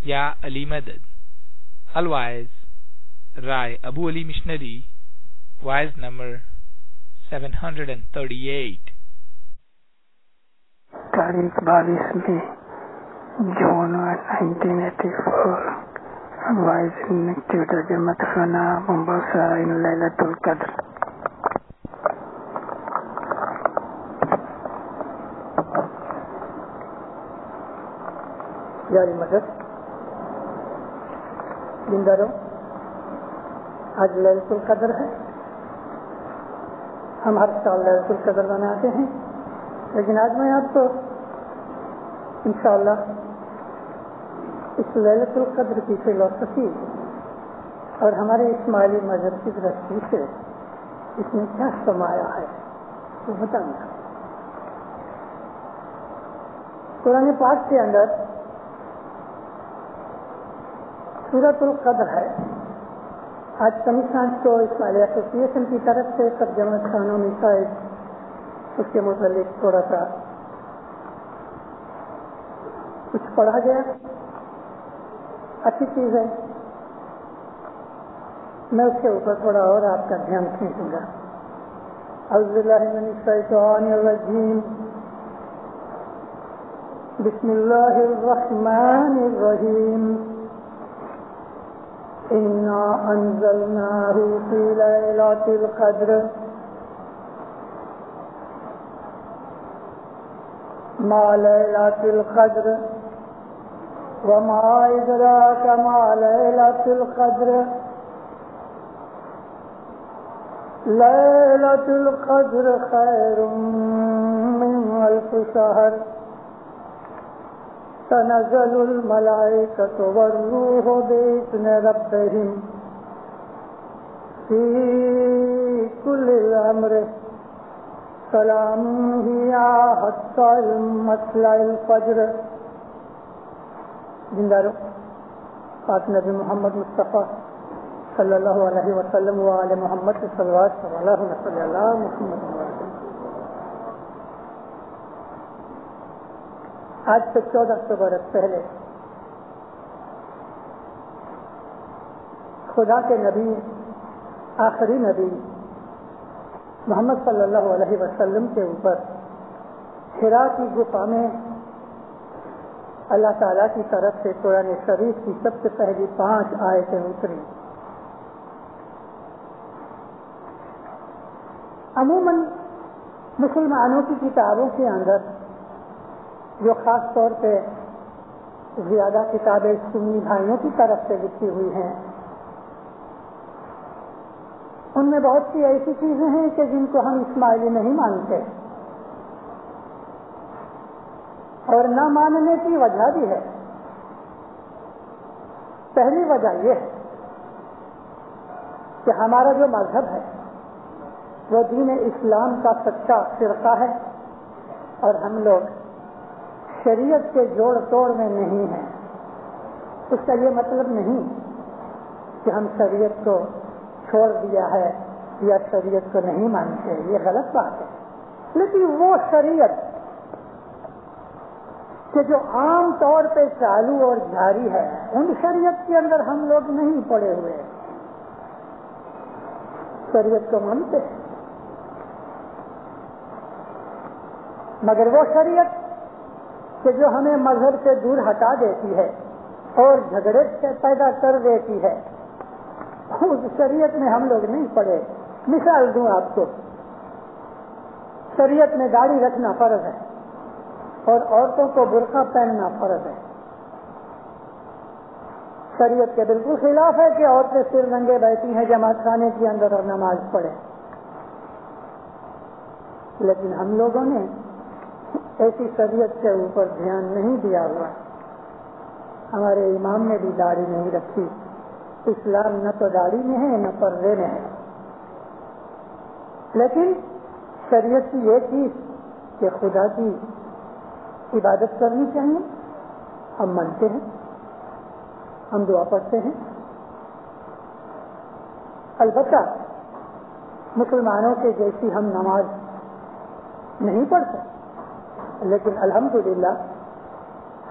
یا علی مدد. Otherwise, Rai Abu Ali Missionary, wise number 738. تاریخ 22 جون 1984. وائز انسٹیٹیوٹ جماعت خانہ مومباسا ان لیلۃ القدر. یاری مدد زندہ رہو. آج لیلۃ القدر ہے. ہم ہر سال لیلۃ القدر مناتے ہیں، لیکن آج میں آپ کو انشاءاللہ اس لیلۃ القدر کی فلسفی اور ہمارے اسماعیلی مذہب کی درستی سے اس میں کیا سمایا ہے وہ بتاؤں گا. قرآن پاک کے اندر سورۃ القدر ہے. آج کمیشن کو اسماعیلی ایسوسیشن کی طرف سے سب جماعت خانوں میں شاید اس کے متعلق تھوڑا سا کچھ پڑھا گیا. اچھی چیز ہے. میں اس کے اوپر تھوڑا اور آپ کا دھیان کھینچوں گا. اعوذ باللہ من الشیطان الرجیم. بسم اللہ الرحمن الرحیم. انا انزلناہ فی لیلۃ القدر ما لیلۃ القدر وما ادراک ما لیلۃ القدر لیلۃ القدر خیر من الف شہر تنزل الملائکۃ والروح بإذن ربهم فی کل امر سلام ہی حتی مطلع الفجر. زندہ رہو. پاک نبی محمد مصطفیٰ صلی اللہ علیہ وسلم و آل محمد صلی اللہ علیہ محمد. آج سے 1400 برس پہلے خدا کے نبی، آخری نبی محمد صلی اللہ علیہ وسلم کے اوپر حرا کی گفا میں اللہ تعالیٰ کی طرف سے قرآن شریف کی سب سے پہلی 5 آیتیں اتری. عموماً مسلمانوں کی کتابوں کے اندر جو خاص طور پہ زیادہ کتابیں سنی بھائیوں کی طرف سے لکھی ہوئی ہیں، ان میں بہت سی ایسی چیزیں ہیں کہ جن کو ہم اسماعیلی نہیں مانتے، اور نہ ماننے کی وجہ بھی ہے. پہلی وجہ یہ ہے کہ ہمارا جو مذہب ہے وہ دین اسلام کا سچا فرقہ ہے، اور ہم لوگ شریعت کے جوڑ توڑ میں نہیں ہیں. اس کا یہ مطلب نہیں کہ ہم شریعت کو چھوڑ دیا ہے یا شریعت کو نہیں مانتے، یہ غلط بات ہے. لیکن وہ شریعت کہ جو عام طور پہ چالو اور جاری ہے، ان شریعت کے اندر ہم لوگ نہیں پڑے ہوئے. شریعت کو مانتے ہیں، مگر وہ شریعت کہ جو ہمیں مذہب سے دور ہٹا دیتی ہے اور جھگڑے پیدا کر دیتی ہے، اس شریعت میں ہم لوگ نہیں پڑے. مثال دوں آپ کو. شریعت میں داڑھی رکھنا فرض ہے اور عورتوں کو برقع پہننا فرض ہے. شریعت کے بالکل خلاف ہے کہ عورتیں سر ننگے بیٹھی ہیں جماعت خانے کے اندر اور نماز پڑھیں. لیکن ہم لوگوں نے ایسی شریعت کے اوپر دھیان نہیں دیا ہوا. ہمارے امام نے بھی داڑھی نہیں رکھی. اسلام نہ تو داڑھی میں ہے نہ پردے میں ہے. لیکن شریعت کی یہ چیز کہ خدا کی عبادت کرنی چاہیے، ہم مانتے ہیں، ہم دعا پڑھتے ہیں. البتہ مسلمانوں کے جیسی ہم نماز نہیں پڑھتے، لیکن الحمدللہ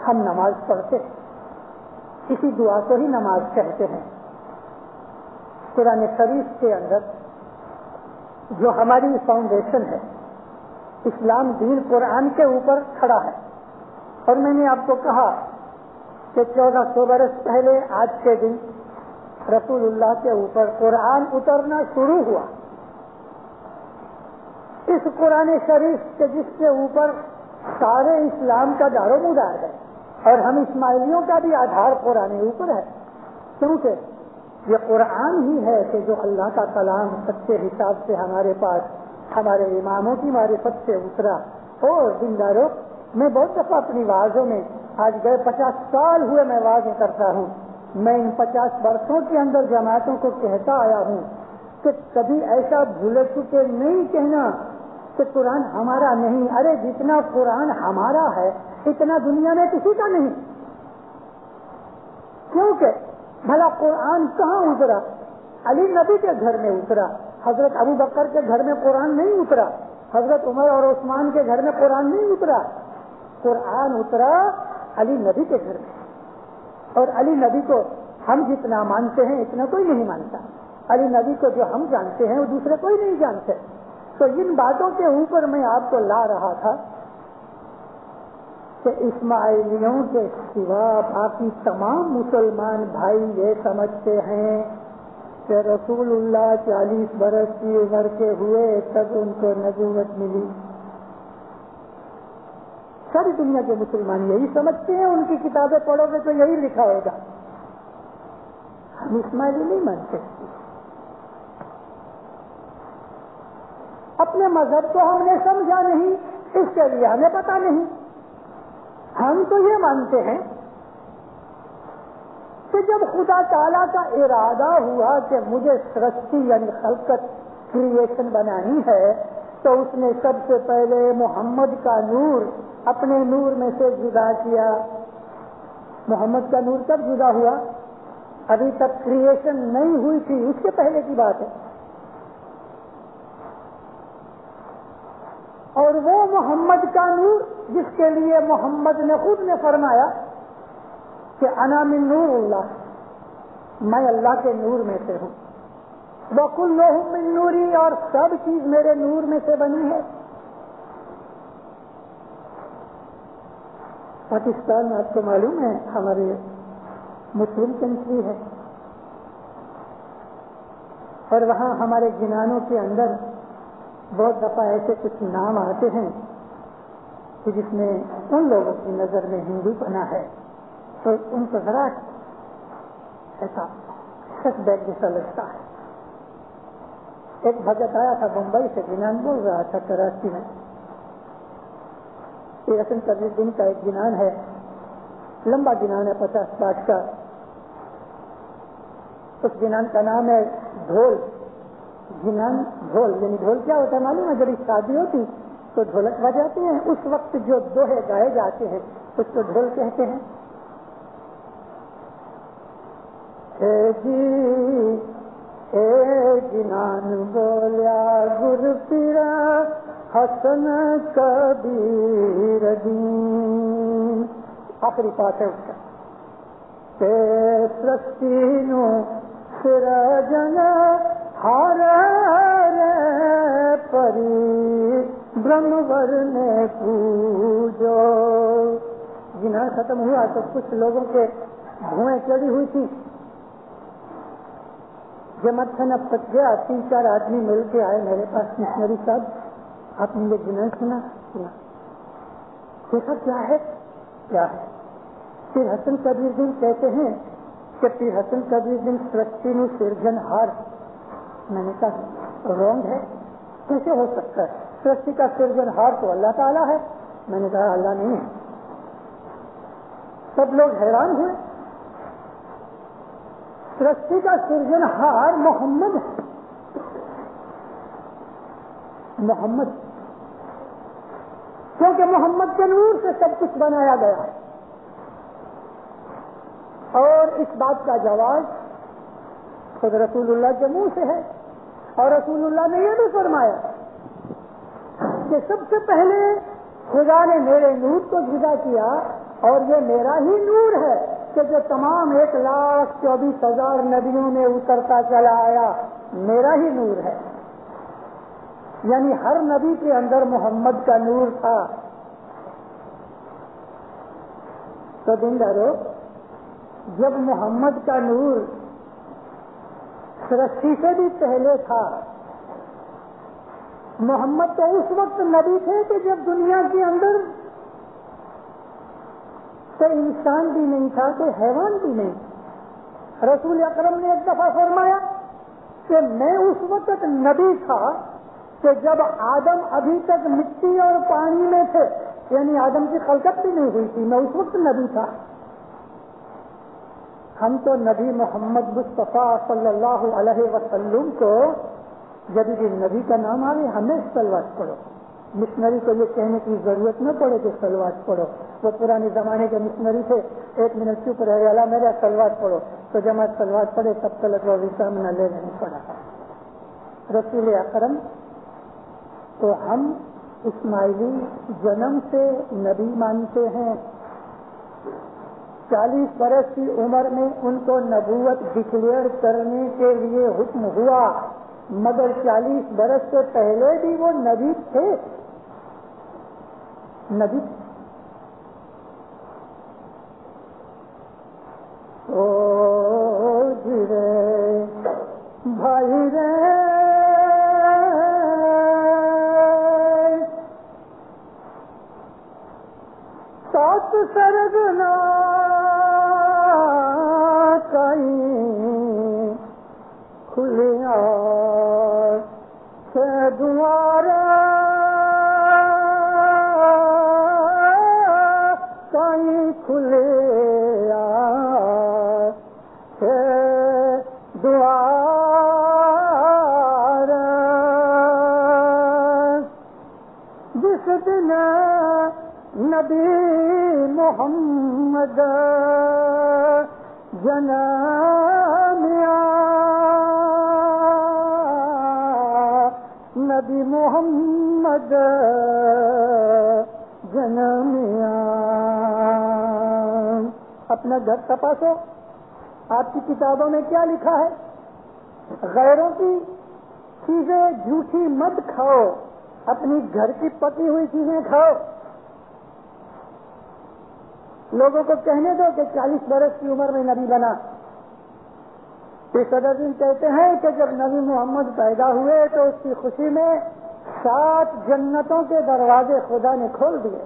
ہم نماز پڑھتے ہیں. اسی دعا کو ہی نماز کہتے ہیں. قرآن شریف کے اندر جو ہماری فاؤنڈیشن ہے، اسلام دین قرآن کے اوپر کھڑا ہے. اور میں نے آپ کو کہا کہ 1400 برس پہلے آج کے دن رسول اللہ کے اوپر قرآن اترنا شروع ہوا. اس قرآن شریف کے جس کے اوپر سارے اسلام کا دار و مدار ہے، اور ہم اسماعیلیوں کا بھی آدھار قرآن اوپر ہے، کیونکہ یہ قرآن ہی ہے کہ جو اللہ کا کلام سچے حساب سے ہمارے پاس ہمارے اماموں کی معرفت سے اترا. اور دینداروں، میں بہت دفعہ اپنی وعظوں میں، آج گئے 50 سال ہوئے میں وعظیں کرتا ہوں، میں ان 50 برسوں کے اندر جماعتوں کو کہتا آیا ہوں کہ کبھی ایسا بھولے چکے نہیں کہنا کہ قرآن ہمارا نہیں. ارے جتنا قرآن ہمارا ہے اتنا دنیا میں کسی کا نہیں. کیونکہ بھلا قرآن کہاں اترا؟ علی نبی کے گھر میں اترا. حضرت ابو بکر کے گھر میں قرآن نہیں اترا. حضرت عمر اور عثمان کے گھر میں قرآن نہیں اترا. قرآن اترا علی نبی کے گھر میں. اور علی نبی کو ہم جتنا مانتے ہیں اتنا کوئی نہیں مانتا. علی نبی کو جو ہم جانتے ہیں وہ دوسرے کوئی نہیں جانتے. تو ان باتوں کے اوپر میں آپ کو لا رہا تھا کہ اسماعیلیوں کے سوا باقی تمام مسلمان بھائی یہ سمجھتے ہیں کہ رسول اللہ 40 برس کی عمر کے ہوئے تب ان کو نبوت ملی. ساری دنیا کے مسلمان یہی سمجھتے ہیں. ان کی کتابیں پڑھو گے تو یہی لکھا ہوگا. ہم اسماعیلی نہیں مانتے. اپنے مذہب کو ہم نے سمجھا نہیں، اس کے لیے ہمیں پتا نہیں. ہم تو یہ مانتے ہیں کہ جب خدا تعالیٰ کا ارادہ ہوا کہ مجھے سرشتی یعنی خلقت کریشن بنانی ہے تو اس نے سب سے پہلے محمد کا نور اپنے نور میں سے جدا کیا. محمد کا نور کب جدا ہوا؟ ابھی تک کریشن نہیں ہوئی تھی، اس کے پہلے کی بات ہے. اور وہ محمد کا نور جس کے لیے محمد نے خود نے فرمایا کہ انا من نور اللہ، میں اللہ کے نور میں سے ہوں. وَكُلُّهُم مِّن نُّورِي، اور سب چیز میرے نور میں سے بنی ہے. پاکستان آپ کو معلوم ہے ہمارے مسلم کنٹری ہے، اور وہاں ہمارے گنانوں کے اندر بہت دفعہ ایسے کچھ نام آتے ہیں کہ جس میں ان لوگوں کی نظر میں ہندو بنا ہے تو ان کو ذرا ایسا سچ بیک جیسا لگتا ہے. ایک بھگت آیا تھا بمبئی سے، گنان بول رہا تھا کراچی میں. یہ رسم کا دن کا ایک گنان ہے، لمبا گنان ہے 50 پاٹ کا. اس گنان کا نام ہے ڈھول. گنان ڈھول یعنی ڈھول کیا ہوتا ہے معلوم ہے؟ جب شادی ہوتی تو ڈھولک بجاتے ہیں، اس وقت جو دوہے گائے جاتے ہیں اس کو ڈھول کہتے ہیں. اے جی اے جنان بولیا گر پیرا حسن کبیر دین، آخری پاس ہے اس کا. سرستینو سرجن ہار پری برہمور نے پوجو. گناہ ختم ہوا تو کچھ لوگوں کے دھوئیں چڑھی ہوئی تھی. جمت سے نب تک گیا، 3-4 آدمی مل کے آئے میرے پاس، مشنری صاحب آپ نے یہ گناہ سنا؟ دیکھا کیا ہے کیا ہے. پھر حسن کبیر دن کہتے ہیں کہ پھر حسن کبیر دن سرشتی نو سرجن ہار. میں نے کہا رونگ ہے، کیسے ہو سکتا ہے؟ سرشتی کا سرجن ہار تو اللہ تعالیٰ ہے. میں نے کہا اللہ نہیں ہے. سب لوگ حیران ہوئے. سرشتی کا سرجن ہار محمد ہے. محمد، کیونکہ محمد کے نور سے سب کچھ بنایا گیا ہے. اور اس بات کا جواز خود رسول اللہ کے منہ سے ہے. اور رسول اللہ نے یہ بھی فرمایا کہ سب سے پہلے خدا نے میرے نور کو جدا کیا اور یہ میرا ہی نور ہے. کہ جو تمام 1,24,000 نبیوں میں اترتا چلا آیا میرا ہی نور ہے. یعنی ہر نبی کے اندر محمد کا نور تھا. تو دیندارو، جب محمد کا نور سرشتی سے بھی پہلے تھا، محمد تو اس وقت نبی تھے کہ جب دنیا کے اندر کوئی انسان بھی نہیں تھا، کوئی حیوان بھی نہیں. رسول اکرم نے ایک دفعہ فرمایا کہ میں اس وقت نبی تھا کہ جب آدم ابھی تک مٹی اور پانی میں تھے، یعنی آدم کی خلقت بھی نہیں ہوئی تھی، میں اس وقت نبی تھا. ہم تو نبی محمد مصطفیٰ صلی اللہ علیہ وسلم کو جب بھی نبی کا نام آئے ہمیں صلوات پڑھو. مشنری کو یہ کہنے کی ضرورت نہ پڑے کہ صلوات پڑھو. وہ پرانے زمانے کے مشنری تھے، 1 منٹ چپ رہے اللہ میرا صلوات پڑھو، تو جماعت صلوات پڑھے سب تلک و وسام نہ لے نہیں پڑا. رسول اکرم تو ہم اسماعیلی جنم سے نبی مانتے ہیں. 40 برس کی عمر میں ان کو نبوت ڈکلیئر کرنے کے لیے حکم ہوا، مگر 40 برس سے پہلے بھی وہ نبی تھے. نبی او جی رے بھائی رے سات سرگنا کہیں کھلیا سے دوارا کہیں کھلیا سے دوارا جس دن نبی محمد جنامیا نبی محمد جنامیا. اپنا گھر تپاسو، آپ کی کتابوں میں کیا لکھا ہے؟ غیروں کی چیزیں جھوٹی مت کھاؤ، اپنی گھر کی پکی ہوئی چیزیں کھاؤ. لوگوں کو کہنے دو کہ 40 برس کی عمر میں نبی بنا. صدر دن کہتے ہیں کہ جب نبی محمد پیدا ہوئے تو اس کی خوشی میں 7 جنتوں کے دروازے خدا نے کھول دیے.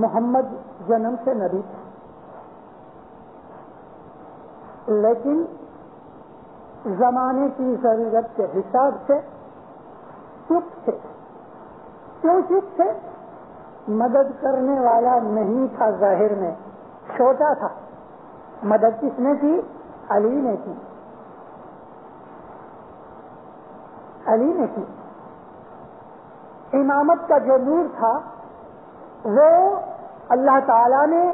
محمد جنم سے نبی تھے، لیکن زمانے کی ضرورت کے حساب سے چپ تھے. کیوں چپ تھے؟ مدد کرنے والا نہیں تھا. ظاہر میں چھوٹا تھا. مدد کس نے کی؟ علی نے کی. علی نے کی. امامت کا جو نور تھا وہ اللہ تعالی نے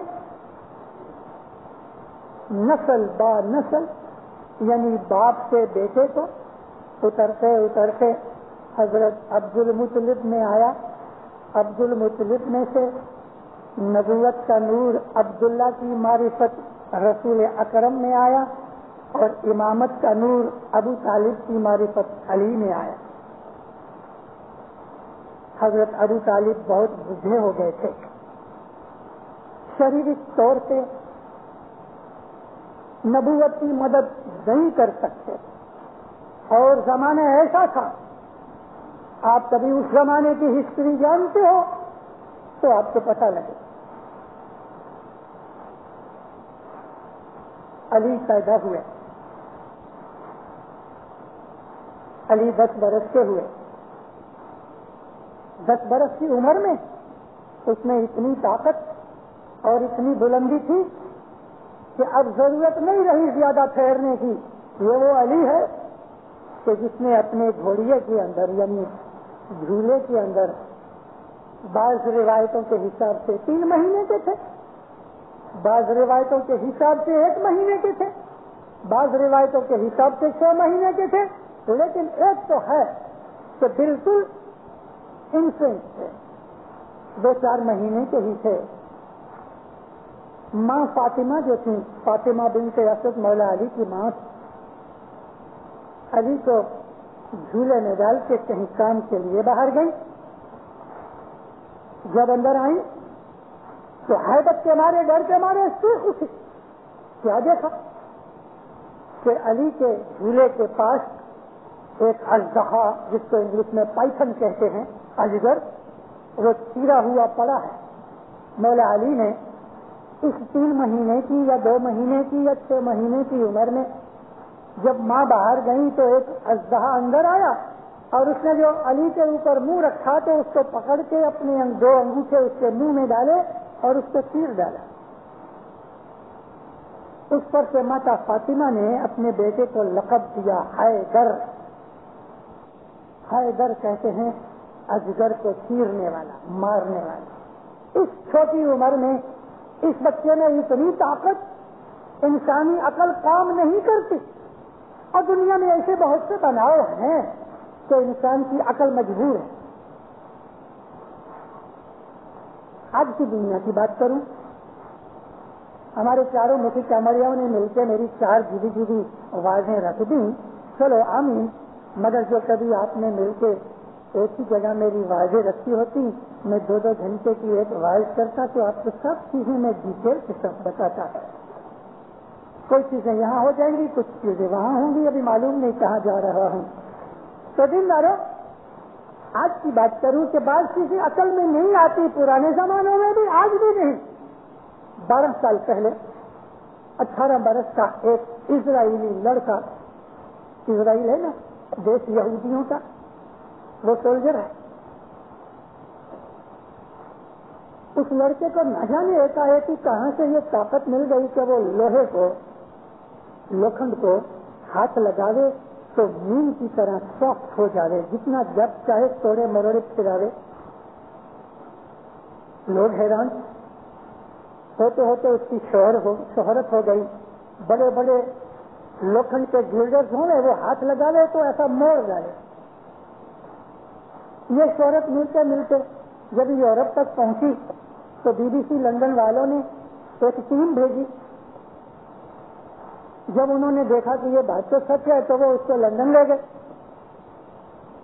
نسل با نسل، یعنی باپ سے بیٹے کو اترتے اترتے حضرت عبد المطلب میں آیا. عبد المطلب میں سے نبوت کا نور عبداللہ کی معرفت رسول اکرم میں آیا، اور امامت کا نور ابو طالب کی معرفت علی میں آیا. حضرت ابو طالب بہت بوڑھے ہو گئے تھے، شریری طور سے نبوت کی مدد نہیں کر سکتے. اور زمانہ ایسا تھا، آپ کبھی اس زمانے کی ہسٹری جانتے ہو تو آپ کو پتہ لگے. علی پیدا ہوئے، علی 10 برس کے ہوئے. 10 برس کی عمر میں اس میں اتنی طاقت اور اتنی بلندی تھی کہ اب ضرورت نہیں رہی زیادہ ٹھہرنے کی. یہ وہ علی ہے کہ جس نے اپنے گھوڑیے کے اندر یعنی جھولے کے اندر بعض روایتوں کے حساب سے 3 مہینے کے تھے، بعض روایتوں کے حساب سے 1 مہینے کے تھے، بعض روایتوں کے حساب سے 6 مہینے کے تھے، لیکن ایک تو ہے کہ بالکل انفینٹ تھے، 2-4 مہینے کے ہی تھے. ماں فاطمہ جو تھی، فاطمہ بنت اسد مولا علی کی ماں، علی کو جھولے میں ڈال کے کہیں کام کے لیے باہر گئی. جب اندر آئی تو حیبت کے مارے، ڈر کے مارے چیخ اٹھی. کیا دیکھا کہ علی کے جھولے کے پاس ایک اژدہا، جس کو انگلش میں پائتھن کہتے ہیں، اجگر، وہ چیرا ہوا پڑا ہے. مولا علی نے اس 3 مہینے کی یا 2 مہینے کی یا 6 مہینے کی عمر میں جب ماں باہر گئی تو ایک اژدہا اندر آیا اور اس نے جو علی کے اوپر منہ رکھا تو اس کو پکڑ کے اپنے 2 انگوٹھے اس کے منہ میں ڈالے اور اس کو چیر ڈالا. اس پر سے ماتا فاطمہ نے اپنے بیٹے کو لقب دیا حیدر. حیدر کہتے ہیں اجگر کو چیرنے والا، مارنے والا. اس چھوٹی عمر میں اس بچے میں اتنی طاقت، انسانی عقل کام نہیں کرتی. اور دنیا میں ایسے بہت سے بناؤ ہیں کہ انسان کی عقل مجبور ہے. آج کی دنیا کی بات کروں، ہمارے چاروں مکھی چامڑیوں نے مل کے میری 4 جدی جدی آوازیں رکھ دی. چلو آمین. مگر جو کبھی آپ نے مل کے ایک ہی جگہ میری آوازیں رکھی ہوتی، میں 2-2 گھنٹے کی ایک آواز کرتا تو آپ کو سب چیزیں میں ڈیٹیل سے سب بتاتا. کوئی چیزیں یہاں ہو جائیں گی، کچھ چیزیں وہاں ہوں گی، ابھی معلوم نہیں کہاں جا رہا ہوں. تو دن دارو، آج کی بات کروں کہ بعض چیزیں عقل میں نہیں آتی، پرانے زمانوں میں بھی، آج بھی نہیں. 12 سال پہلے 18 برس کا ایک اسرائیلی لڑکا، اسرائیل ہے نا دیش یہودیوں کا، وہ سولجر ہے. اس لڑکے کو نہ جانے ایسا ہے کہ کہاں سے یہ طاقت مل گئی کہ وہ لوہے کو، لوکھنڈ کو ہاتھ لگاوے تو نیم کی طرح سافٹ ہو جاوے، جتنا جب چاہے توڑے مروڑے پھراوے. لوگ حیران ہوتے ہوتے اس کی شہرت ہو گئی. بڑے بڑے لوکھنڈ کے گلڈرز ہوں وہ ہاتھ لگاوے تو ایسا موڑ جائے. یہ شہرت ملتے ملتے جب یورپ تک پہنچی تو BBC لندن والوں نے ایک ٹیم بھیجی. جب انہوں نے دیکھا کہ یہ بات تو سچ ہے تو وہ اس کو لندن لے گئے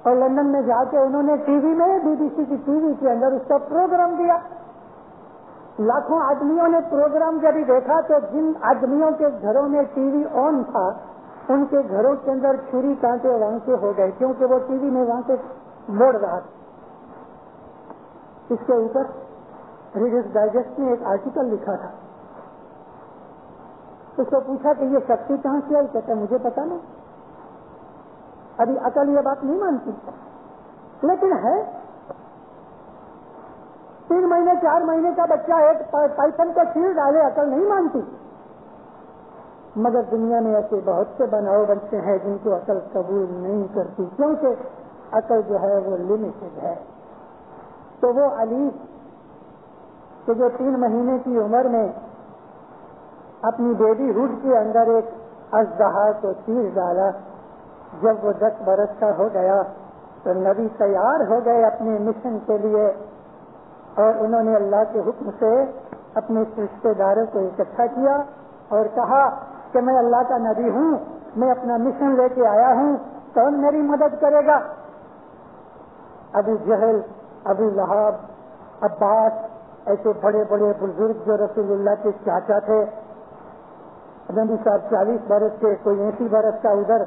اور لندن میں جا کے انہوں نے ٹی وی میں، BBC کی ٹی وی کے اندر اس کا پروگرام دیا. لاکھوں آدمیوں نے پروگرام جب ہی دیکھا تو جن آدمیوں کے گھروں میں ٹی وی آن تھا ان کے گھروں کے اندر چھری کانٹے وانٹے ہو گئے، کیونکہ وہ ٹی وی میں وہاں سے موڑ رہا تھا. اس کے اوپر ریڈرز ڈائجسٹ نے ایک آرٹیکل لکھا تھا. اس کو پوچھا کہ یہ شکتی کہاں سے آئی؟ کہتا مجھے پتا نہیں، ابھی عقل یہ بات نہیں مانتی، لیکن ہے 3 مہینے 4 مہینے کا بچہ ایک پائتھن کو چیر ڈالے، عقل نہیں مانتی. مگر دنیا میں ایسے بہت سے بناؤ بنتے ہیں جن کو عقل قبول نہیں کرتی، کیونکہ عقل جو ہے وہ لمیٹڈ ہے. تو وہ علی کہ جو 3 مہینے کی عمر میں اپنی بیبی ہوڈ کے اندر ایک اژدہا کو چیر ڈالا، جب وہ 10 برس کا ہو گیا تو نبی تیار ہو گئے اپنے مشن کے لیے، اور انہوں نے اللہ کے حکم سے اپنے رشتے داروں کو اکٹھا کیا اور کہا کہ میں اللہ کا نبی ہوں، میں اپنا مشن لے کے آیا ہوں، کون میری مدد کرے گا؟ ابو جہل، ابو لہب، عباس، ایسے بڑے بڑے بزرگ جو رسول اللہ کے چاچا تھے. نبی صاحب 40 برس کے، کوئی 80 برس کا ادھر،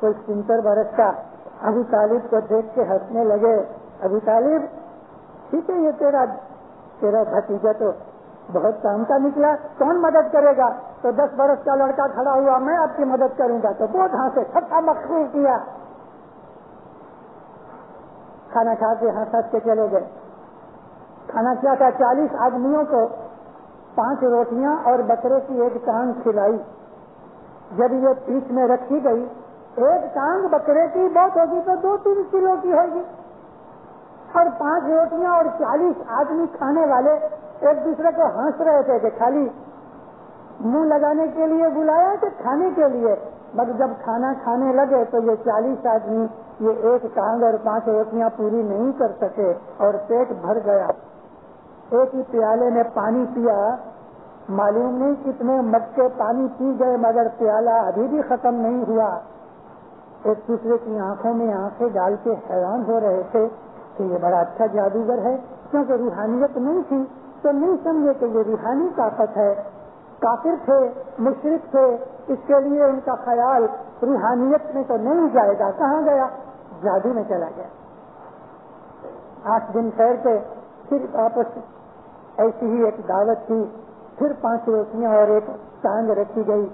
کوئی 70 برس کا. ابو طالب کو دیکھ کے ہنسنے لگے. ابو طالب ٹھیک ہے، یہ تیرا بھتیجا تو بہت کام کا نکلا، کون مدد کرے گا؟ تو 10 برس کا لڑکا کھڑا ہوا، میں آپ کی مدد کروں گا. تو بہت ہنسے، چھٹا مخصوص کیا. کھانا کھا کے ہنس کے چلے گئے. کھانا کیا تھا؟ 40 آدمیوں کو 5 روٹیاں اور بکرے کی ایک ٹانگ کھلائی. جب یہ پیچ میں رکھی گئی، ایک ٹانگ بکرے کی بہت ہوگی تو 2-3 کلو کی ہوگی، اور 5 روٹیاں اور 40 آدمی کھانے والے ایک دوسرے کو ہنس رہے تھے کہ خالی منہ لگانے کے لیے بلایا کہ کھانے کے لیے. مگر جب کھانا کھانے لگے تو یہ 40 آدمی یہ ایک ٹانگ اور 5 روٹیاں پوری نہیں کر سکے اور پیٹ بھر گیا. ایک ہی پیالے میں پانی پیا معلوم نہیں کتنے مٹکے پانی پی گئے مگر پیالہ ابھی بھی ختم نہیں ہوا. ایک دوسرے کی آنکھوں میں آنکھیں ڈال کے حیران ہو رہے تھے کہ یہ بڑا اچھا جادوگر ہے, کیونکہ روحانیت نہیں تھی تو نہیں سمجھے کہ یہ روحانی طاقت ہے. کافر تھے, مشرک تھے, اس کے لیے ان کا خیال روحانیت میں تو نہیں جائے گا. کہاں گیا؟ جادو میں چلا گیا. 8 دن ٹھہر کے پھر واپس ایسی ہی ایک دعوت کی, پھر 5 روٹیاں اور ایک ٹانگ رکھی گئی.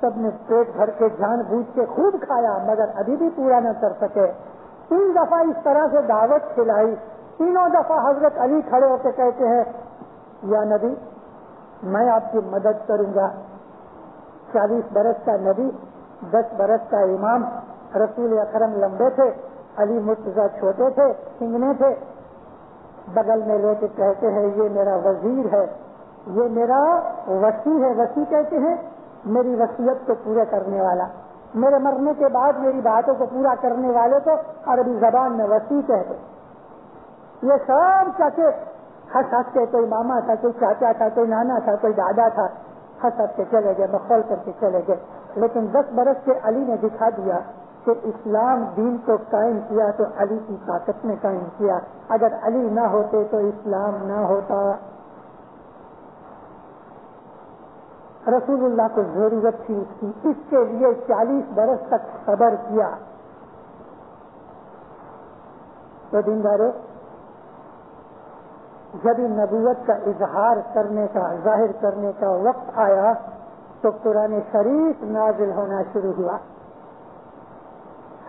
سب نے پیٹ بھر کے جان بوجھ کے خوب کھایا مگر ابھی بھی پورا نہ کر سکے. 3 دفعہ اس طرح سے دعوت کھلائی. تینوں دفعہ حضرت علی کھڑے ہو کے کہتے ہیں یا نبی میں آپ کی مدد کروں گا. 40 برس کا نبی, 10 برس کا امام. رسول اکرم لمبے تھے, علی مرتضیٰ چھوٹے تھے, سنگنے تھے. بغل میں لے کے کہتے ہیں یہ میرا وزیر ہے, یہ میرا وصی ہے. وصی کہتے ہیں میری وصیت کو پورا کرنے والا, میرے مرنے کے بعد میری باتوں کو پورا کرنے والے کو عربی زبان میں وصی کہتے. یہ سب چاچے ہنس ہنس کے, کوئی ماما تھا, کوئی چاچا تھا, کوئی نانا تھا, کوئی دادا تھا, ہنس ہنس کے چلے گئے, مخول کر کے چلے گئے. لیکن 10 برس کے علی نے دکھا دیا کہ اسلام دین کو قائم کیا تو علی کی طاقت نے قائم کیا. اگر علی نہ ہوتے تو اسلام نہ ہوتا. رسول اللہ کو ضرورت تھی اس کی, اس کے لیے 40 برس تک صبر کیا. تو دیندارو, جب نبوت کا اظہار کرنے کا, ظاہر کرنے کا وقت آیا تو قرآن شریف نازل ہونا شروع ہوا.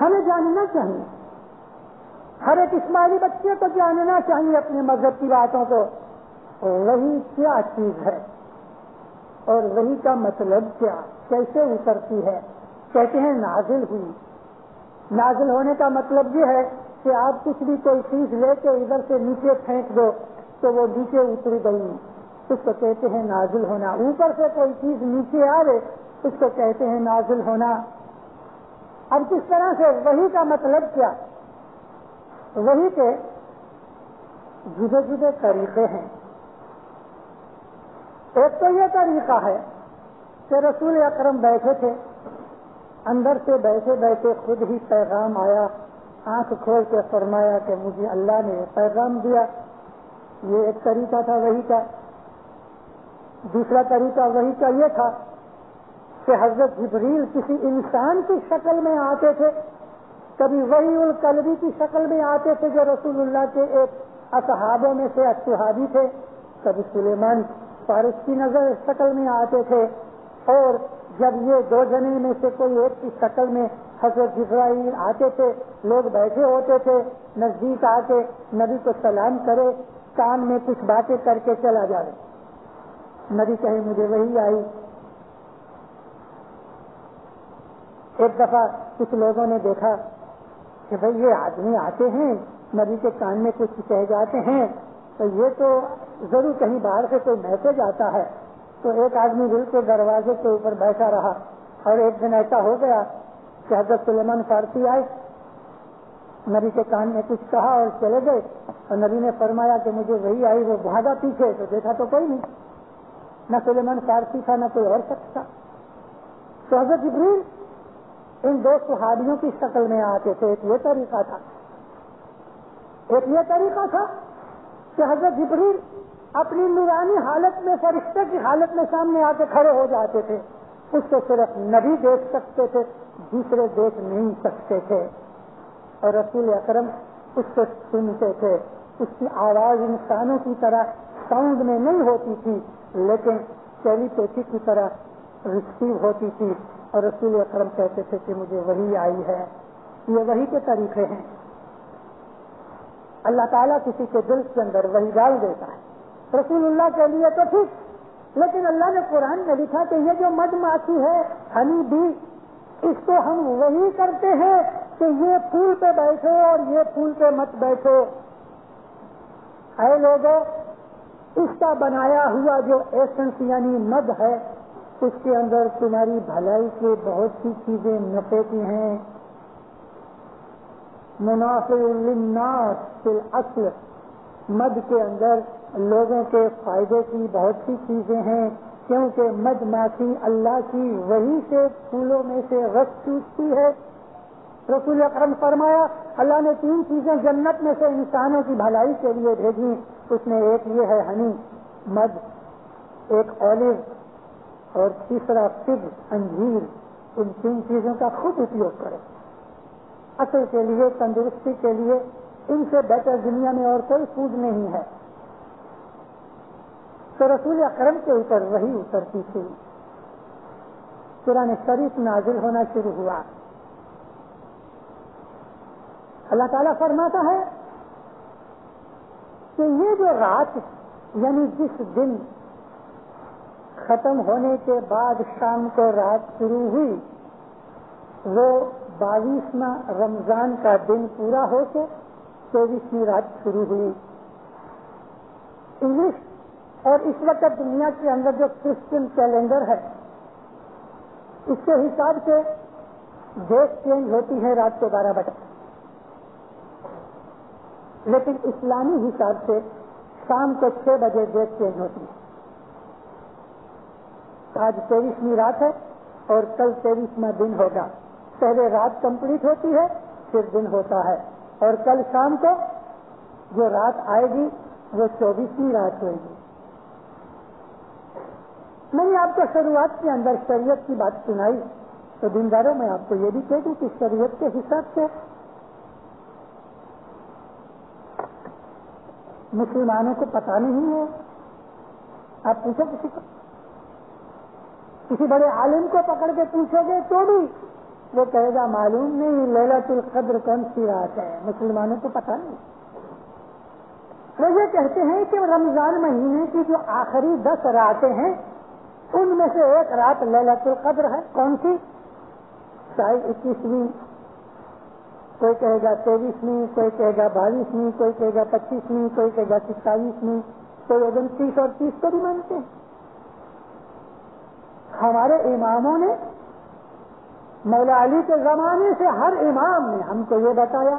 ہمیں جاننا چاہیے, ہر ایک اسماعیلی بچے کو جاننا چاہیے اپنے مذہب کی باتوں کو. وہی کیا چیز ہے اور وہی کا مطلب کیا, کیسے اترتی ہے. کہتے ہیں نازل ہوئی. نازل ہونے کا مطلب یہ ہے کہ آپ کچھ بھی کوئی چیز لے کے ادھر سے نیچے پھینک دو تو وہ نیچے اتر گئی, اس کو کہتے ہیں نازل ہونا. اوپر سے کوئی چیز نیچے آ رہے اس کو کہتے ہیں نازل ہونا. اب کس طرح سے وحی کا مطلب کیا؟ وحی کے جدے جدے طریقے ہیں. ایک تو یہ طریقہ ہے کہ رسول اکرم بیٹھے تھے, اندر سے بیٹھے بیٹھے خود ہی پیغام آیا, آنکھ کھول کے فرمایا کہ مجھے اللہ نے پیغام دیا. یہ ایک طریقہ تھا وحی کا. دوسرا طریقہ وحی کا یہ تھا کہ حضرت جبریل کسی انسان کی شکل میں آتے تھے, کبھی وحی القلبی کی شکل میں آتے تھے جو رسول اللہ کے ایک اصحابوں میں سے صحابی تھے, کبھی سلیمان فارس کی نظر شکل میں آتے تھے, اور جب یہ 2 جنے میں سے کوئی ایک کی شکل میں حضرت جبرائیل آتے تھے, لوگ بیٹھے ہوتے تھے, نزدیک آ کے نبی کو سلام کرے, کان میں کچھ باتیں کر کے چلا جائے. نبی کہے مجھے وہی آئی. ایک دفعہ کچھ لوگوں نے دیکھا کہ بھئی یہ آدمی آتے ہیں, نبی کے کان میں کچھ کہہ جاتے ہیں, تو یہ تو ضرور کہیں باہر سے کوئی میسج آتا ہے. تو ایک آدمی بالکل دروازے کے اوپر بیٹھا رہا, اور ایک دن ایسا ہو گیا کہ حضرت سلیمان فارسی آئے, نبی کے کان میں کچھ کہا اور چلے گئے. اور نبی نے فرمایا کہ مجھے وہی آئی. وہ بھاگا پیچھے تو دیکھا تو کوئی نہیں, نہ سلیمان فارسی تھا نہ کوئی اور شخص تھا. تو حضرت جبریل ان 2 صحابیوں کی شکل میں آتے تھے. ایک یہ طریقہ تھا. ایک یہ طریقہ تھا کہ حضرت جبریل اپنی نورانی حالت میں, فرشتے کی حالت میں سامنے آ کے کھڑے ہو جاتے تھے. اس کو صرف نبی دیکھ سکتے تھے, دوسرے دیکھ نہیں سکتے تھے. اور رسول اکرم اس کو سنتے تھے. اس کی آواز انسانوں کی طرح ساؤنڈ میں نہیں ہوتی تھی, لیکن ٹیلی پیتھی کی طرح ریسیو ہوتی تھی. اور رسول اکرم کہتے تھے کہ مجھے وہی آئی ہے. یہ وہی کے طریقے ہیں. اللہ تعالیٰ کسی کے دل کے اندر وہی ڈال دیتا ہے. رسول اللہ کے لیے تو ٹھیک, لیکن اللہ نے قرآن میں لکھا کہ یہ جو مد ماکھی ہے, ہنی بی, اس کو ہم وہی کرتے ہیں کہ یہ پھول پہ بیٹھو اور یہ پھول پہ مت بیٹھو. اے لوگوں, اس کا بنایا ہوا جو ایسنس یعنی مد ہے, اس کے اندر تمہاری بھلائی کی بہت سی چیزیں نفع کی ہیں. منافع للناس فی الاصل, مد کے اندر لوگوں کے فائدے کی بہت سی چیزیں ہیں. کیونکہ مد ماخی اللہ کی وحی سے پھولوں میں سے رس چوستی ہے. رسول اکرم فرمایا اللہ نے 3 چیزیں جنت میں سے انسانوں کی بھلائی کے لیے بھیجی. اس میں ایک یہ ہے ہنی مد, ایک اولیو, اور تیسرا فگ انجیر. ان 3 چیزوں کا خود اپیوگ کرے اصل کے لیے, تندرستی کے لیے. ان سے بہتر دنیا میں اور کوئی فوڈ نہیں ہے. تو رسول اکرم کے اوپر وحی اترتی تھی. قرآن شریف نازل ہونا شروع ہوا. اللہ تعالیٰ فرماتا ہے کہ یہ جو رات یعنی جس دن ختم ہونے کے بعد شام کو رات شروع ہوئی وہ 22واں رمضان کا دن پورا ہو کے 24ویں رات شروع ہوئی. انگلش اور اس وقت دنیا کے اندر جو کرسچن کیلنڈر ہے اس کے حساب سے ڈیٹ چینج ہوتی ہے رات کو 12 بجے, لیکن اسلامی حساب سے شام کو 6 بجے ڈیٹ چینج ہوتی ہے. آج 23ویں رات ہے اور کل 23واں دن ہوگا. پہلے رات کمپلیٹ ہوتی ہے پھر دن ہوتا ہے, اور کل شام کو جو رات آئے گی وہ 24ویں رات ہوئے گی. میں نے آپ کو شروعات کے اندر شریعت کی بات سنائی تو دینداروں میں آپ کو یہ بھی کہہ دوں کہ شریعت کے حساب سے مسلمانوں کو پتہ نہیں ہے. آپ پوچھو کسی بڑے عالم کو پکڑ کے پوچھو گے تو بھی وہ کہے گا معلوم نہیں لیلۃ القدر کون سی رات ہے. مسلمانوں کو پتہ نہیں. وہ یہ کہتے ہیں کہ رمضان مہینے کی جو آخری 10 راتیں ہیں ان میں سے ایک رات لیلۃ القدر ہے. کون سی؟ شاید 21ویں, کوئی کہے گا 23ویں, کوئی کہے گا 22ویں, کوئی کہے گا 25ویں, کوئی کہے گا 27ویں, کوئی 29 اور 30 کو بھی مانتے ہیں. ہمارے اماموں نے مولا علی کے زمانے سے ہر امام نے ہم کو یہ بتایا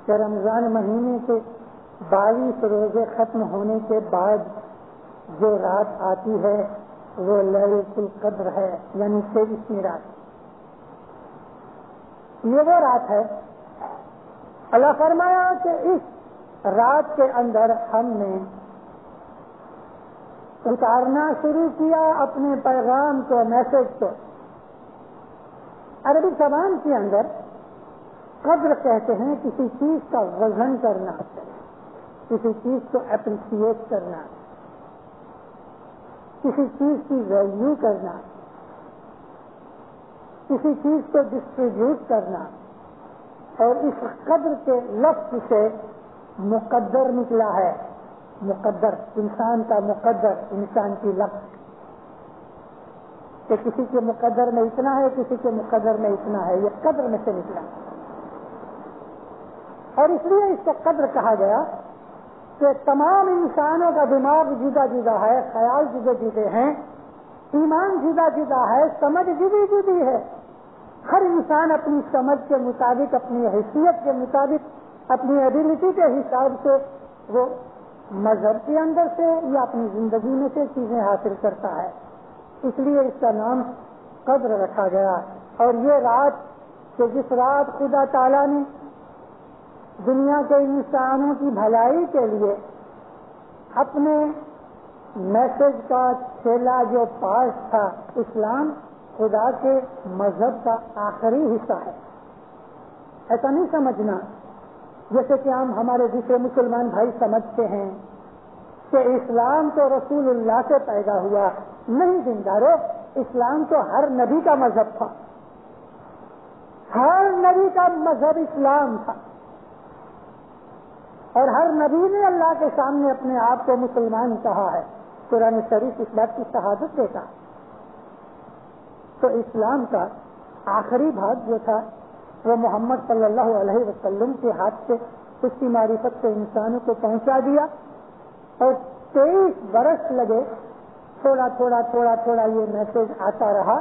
کہ رمضان مہینے کے 22 روزے ختم ہونے کے بعد جو رات آتی ہے وہ لیلۃ القدر ہے, یعنی 23ویں رات. یہ وہ رات ہے. اللہ فرمایا کہ اس رات کے اندر ہم نے اتارنا شروع کیا اپنے پیغام کو, میسج کو. عربی زبان کے اندر قدر کہتے ہیں کسی چیز کا وزن کرنا, کسی چیز کو اپریشیٹ کرنا, کسی چیز کی ویلیو کرنا, کسی چیز کو ڈسٹریبیوٹ کرنا. اور اس قدر کے لفظ سے مقدر نکلا ہے. مقدر, انسان کا مقدر, انسان کی لفظ کہ کسی کے مقدر میں اتنا ہے, کسی کے مقدر میں اتنا ہے. یہ قدر میں سے نکلا. اور اس لیے اس کو قدر کہا گیا کہ تمام انسانوں کا دماغ جدا جدا ہے, خیال جدے جدے ہیں, ایمان جدا جدا ہے, سمجھ جدی جدی ہے. ہر انسان اپنی سمجھ کے مطابق, اپنی حیثیت کے مطابق, اپنی ایبلٹی کے حساب سے وہ مذہب کے اندر سے یا اپنی زندگی میں سے چیزیں حاصل کرتا ہے. اس لیے اس کا نام قدر رکھا گیا. اور یہ رات کہ جس رات خدا تعالیٰ نے دنیا کے انسانوں کی بھلائی کے لیے اپنے میسج کا چھیلا جو پاس تھا, اسلام خدا کے مذہب کا آخری حصہ ہے. ایسا نہیں سمجھنا جیسے کہ ہمارے دوسرے مسلمان بھائی سمجھتے ہیں کہ اسلام تو رسول اللہ سے پیدا ہوا. نہیں دیندارو, اسلام تو ہر نبی کا مذہب تھا. ہر نبی کا مذہب اسلام تھا, اور ہر نبی نے اللہ کے سامنے اپنے آپ کو مسلمان کہا ہے. قرآن شریف اس بات کی شہادت دیتا. تو اسلام کا آخری بھاگ جو تھا وہ محمد صلی اللہ علیہ وسلم کے ہاتھ سے اس کی معرفت سے انسانوں کو پہنچا دیا. اور 23 برس لگے, تھوڑا تھوڑا تھوڑا تھوڑا یہ میسج آتا رہا.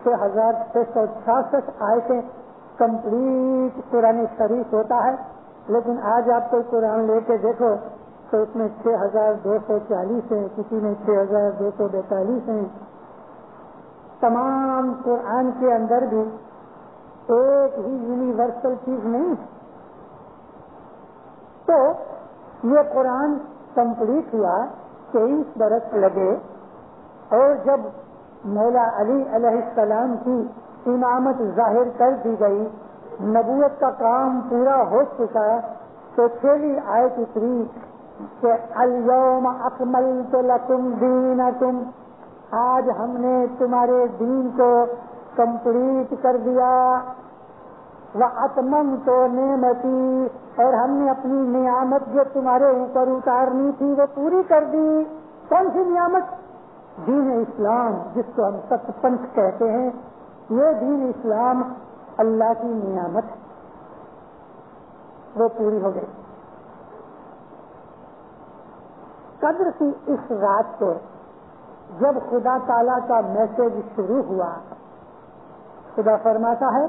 6666 آیتیں کمپلیٹ قرآن شریف ہوتا ہے. لیکن آج آپ کو قرآن لے کے دیکھو تو اس میں 6240 ہیں، کسی میں 6242 ہیں. تمام قرآن کے اندر بھی ایک ہی یونیورسل چیز نہیں ہے. تو یہ قرآن کمپلیٹ ہوا 23 برس لگے، اور جب مولا علی علیہ السلام کی امامت ظاہر کر دی گئی، نبوت کا کام پورا ہو چکا، تو 6ویں آیت اتری کہ الیوم اکملت لکم دینکم، آج ہم نے تمہارے دین کو کمپلیٹ کر دیا، واتممت نعمتی، اور ہم نے اپنی نعمت جو تمہارے اوپر اتارنی تھی وہ پوری کر دی. کون سی نعمت؟ دین اسلام، جس کو ہم ست پنتھ کہتے ہیں. یہ دین اسلام اللہ کی نعمت ہے، وہ پوری ہو گئی. قدر کی اس رات کو جب خدا تعالیٰ کا میسج شروع ہوا، خدا فرماتا ہے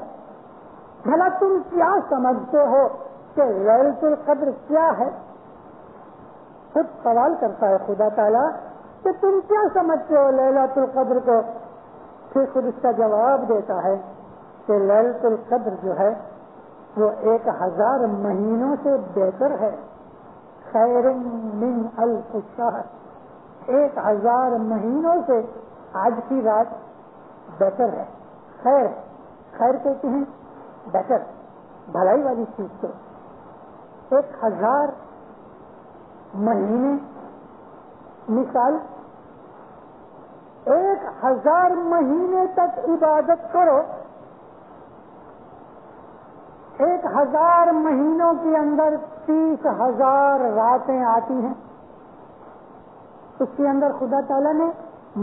بھلا تم کیا سمجھتے ہو کہ لیلۃ القدر کیا ہے؟ خود سوال کرتا ہے خدا تعالیٰ کہ تم کیا سمجھتے ہو لیلۃ القدر کو؟ پھر خود اس کا جواب دیتا ہے کہ لیلۃ القدر جو ہے وہ 1000 مہینوں سے بہتر ہے. خیر من الف شہر، 1000 مہینوں سے آج کی رات بہتر ہے. خیر، خیر کہتے ہیں بیٹر، بھلائی والی چیز کو. 1000 مہینے، مثال 1000 مہینے تک عبادت کرو، 1000 مہینوں کے اندر 30,000 راتیں آتی ہیں. اس کے اندر خدا تعالیٰ نے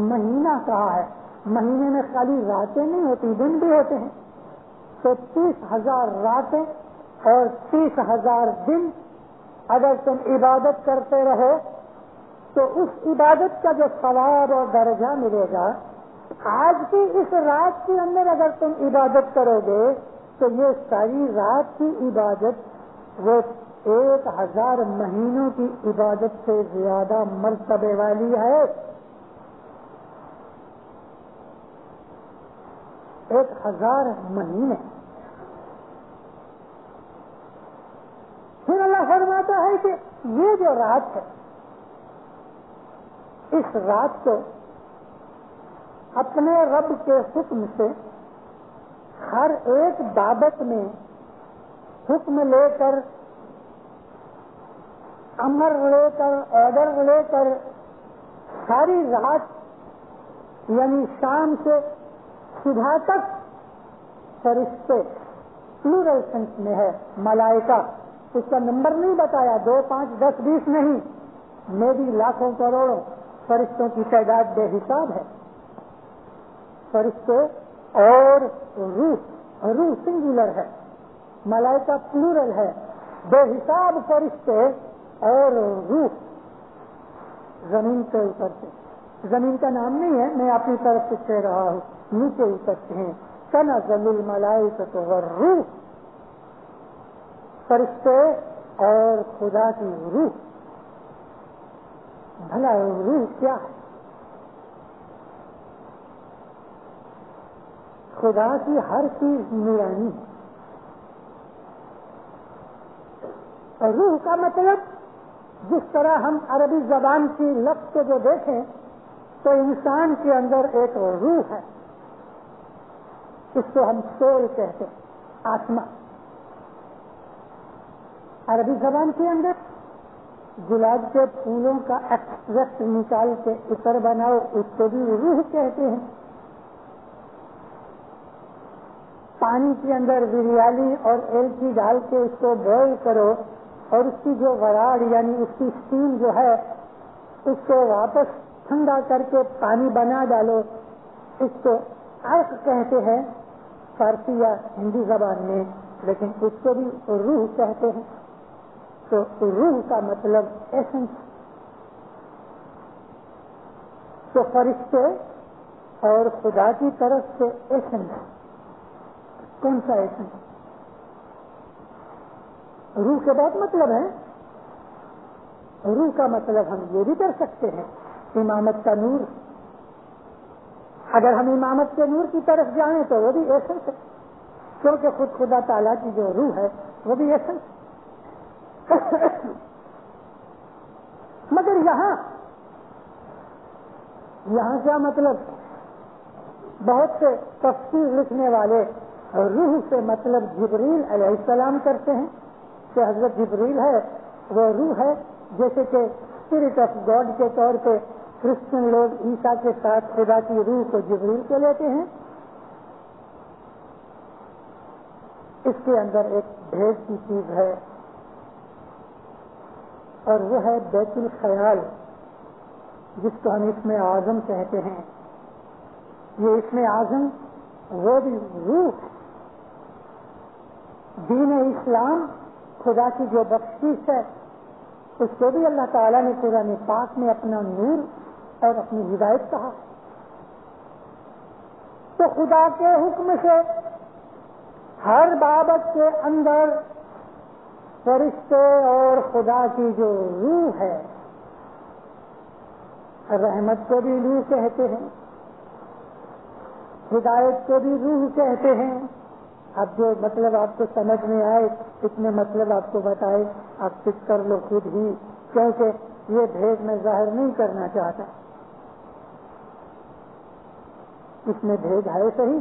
مہینہ کہا ہے. مہینے میں خالی راتیں نہیں ہوتی، دن بھی ہوتے ہیں. تو 30,000 راتیں اور 30,000 دن اگر تم عبادت کرتے رہو تو اس عبادت کا جو ثواب اور درجہ ملے گا، آج کی اس رات کے اندر اگر تم عبادت کرو گے تو یہ ساری رات کی عبادت وہ 1000 مہینوں کی عبادت سے زیادہ مرتبے والی ہے. 1000 مہینے. پھر اللہ فرماتا ہے کہ یہ جو رات ہے، اس رات کو اپنے رب کے حکم سے ہر ایک بابت میں حکم لے کر، امر لے کر، آرڈر لے کر، ساری رات یعنی شام سے صبح تک فرشتے، پلورل سینس میں ہے، ملائکہ، اس کا نمبر نہیں بتایا، 2 5 10 20 نہیں، میری لاکھوں کروڑوں فرشتوں کی تعداد بے حساب ہے. فرشتے اور روح سنگولر ہے، ملائکہ پلورل ہے، بے حساب فرشتے اور روح زمین پہ اترتے. زمین کا نام نہیں ہے، میں اپنی طرف سے کہہ رہا ہوں، نیچے اترتے ہیں. تنزل الملائکۃ والروح، فرشتے اور خدا کی روح. بھلا روح کیا ہے؟ خدا کی ہر چیز نورانی ہے. اور روح کا مطلب جس طرح ہم عربی زبان کی لفظ کو جو دیکھیں تو انسان کے اندر ایک روح ہے، اس کو ہم سول کہتے ہیں، آتما. عربی زبان کے اندر گلاب کے پھولوں کا ایکسٹریکٹ نکال کے عطر بناؤ، اس کو بھی روح کہتے ہیں. پانی کے اندر بریالی اور ایلچی ڈال کے اس کو بوائل کرو اور اس کی جو غراڑ یعنی اس کی اسٹیم جو ہے اس کو واپس ٹھنڈا کر کے پانی بنا ڈالو، اس کو عرق کہتے ہیں فارسی یا ہندی زبان میں، لیکن اس کو بھی روح کہتے ہیں. تو روح کا مطلب ایسنس. تو فرشتے اور خدا کی طرف سے ایسنس. کون سا ایسنس؟ روح کے بہت مطلب ہے. روح کا مطلب ہم یہ بھی کر سکتے ہیں امامت کا نور. اگر ہم امامت کے نور کی طرف جائیں تو وہ بھی ایسنس ہے, کیونکہ خود خدا تعالیٰ کی جو روح ہے وہ بھی ایسنس. مگر یہاں کیا مطلب, بہت سے تفسیر لکھنے والے روح سے مطلب جبریل علیہ السلام کرتے ہیں کہ حضرت جبریل ہے وہ روح ہے, جیسے کہ اسپرٹ آف گاڈ کے طور پہ کرسچن لوگ عیسیٰ کے ساتھ خدا کی روح کو جبریل کو لیتے ہیں. اس کے اندر ایک بھید کی چیز ہے اور وہ ہے بیت الخیال, جس کو ہم اسم اعظم کہتے ہیں. یہ اسم اعظم وہ بھی روح ہے. دین اسلام خدا کی جو بخشش ہے اس کو بھی اللہ تعالیٰ نے قرآن پاک میں اپنا نور اور اپنی ہدایت کہا. تو خدا کے حکم سے ہر بابت کے اندر فرشتے اور خدا کی جو روح ہے, رحمت کو بھی روح کہتے ہیں, ہدایت کو بھی روح کہتے ہیں. اب جو مطلب آپ کو سمجھ میں آئے اتنے مطلب آپ کو بتائے, آپ فکر کر لو خود ہی, کیونکہ یہ بھید میں ظاہر نہیں کرنا چاہتا. اس میں بھید ہے صحیح,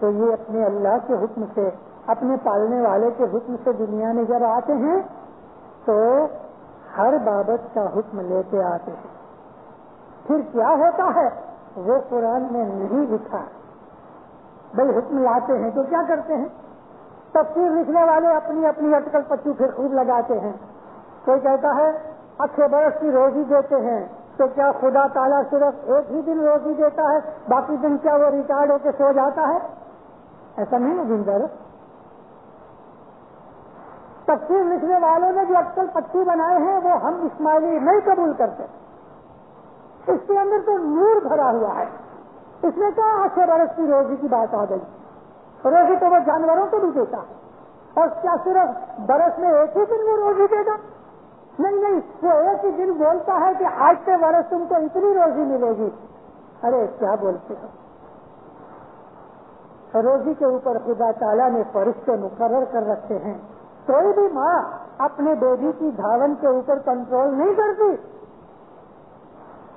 تو یہ اپنے اللہ کے حکم سے, اپنے پالنے والے کے حکم سے دنیا میں جب آتے ہیں تو ہر بابت کا حکم لیتے آتے ہیں. پھر کیا ہوتا ہے وہ قرآن میں نہیں لکھا. بھائی حکم لاتے ہیں تو کیا کرتے ہیں, تفسیر لکھنے والے اپنی اپنی اٹکل پچو پھر خوب لگاتے ہیں. کوئی کہتا ہے اچھے برس کی روزی دیتے ہیں, تو کیا خدا تعالیٰ صرف ایک ہی دن روزی دیتا ہے, باقی دن کیا وہ ریٹائرڈ ہو کے سو جاتا ہے؟ ایسا نہیں ہے دن بھر. تفسیر لکھنے والوں نے جو اٹکل پچو بنائے ہیں وہ ہم اسماعیلی نہیں قبول کرتے. اس کے اندر تو نور بھرا ہوا ہے. اس میں کیا اچھے برس کی روزی کی بات آ گئی؟ روزی تو وہ جانوروں کو بھی دیتا ہے, اور کیا صرف برس میں ایک ہی دن وہ روزی دے گا؟ نہیں, وہ ایک ہی دن بولتا ہے کہ آج سے برس تم کو اتنی روزی ملے گی. ارے کیا بولتے ہو؟ روزی کے اوپر خدا تعالیٰ نے فرشتے مقرر کر رکھے ہیں. کوئی بھی ماں اپنے بیٹی کی دھاون کے اوپر کنٹرول نہیں کرتی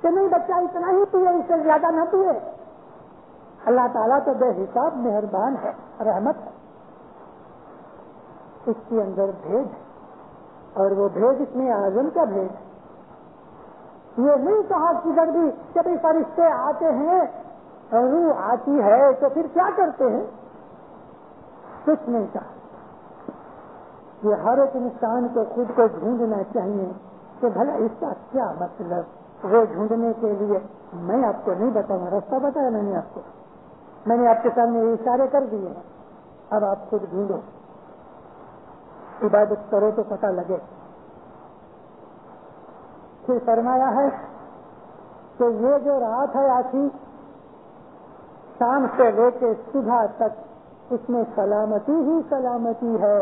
کہ نہیں بچہ اتنا ہی پیے, اس سے زیادہ نہ پیے. اللہ تعالیٰ تو بے حساب مہربان ہے, رحمت ہے. اس کے اندر بھید ہے, اور وہ بھید اس میں اعظم کا بھید ہے. یہ نہیں کہا کدھر بھی کہ بھائی فرشتے آتے ہیں, روح آتی ہے تو پھر کیا کرتے ہیں, کچھ نہیں کہا. یہ ہر ایک انسان کو خود کو ڈھونڈنا چاہیے کہ بھلا اس کا کیا مطلب. وہ ڈھونڈنے کے لیے میں آپ کو نہیں بتاؤں, راستہ بتایا میں نے آپ کو, میں نے آپ کے سامنے اشارے کر دیے ہیں. اب آپ خود ڈھونڈو, عبادت کرو تو پتہ لگے. پھر فرمایا ہے کہ یہ جو رات ہے آتی شام سے لے کے صبح تک, اس میں سلامتی ہی سلامتی ہے,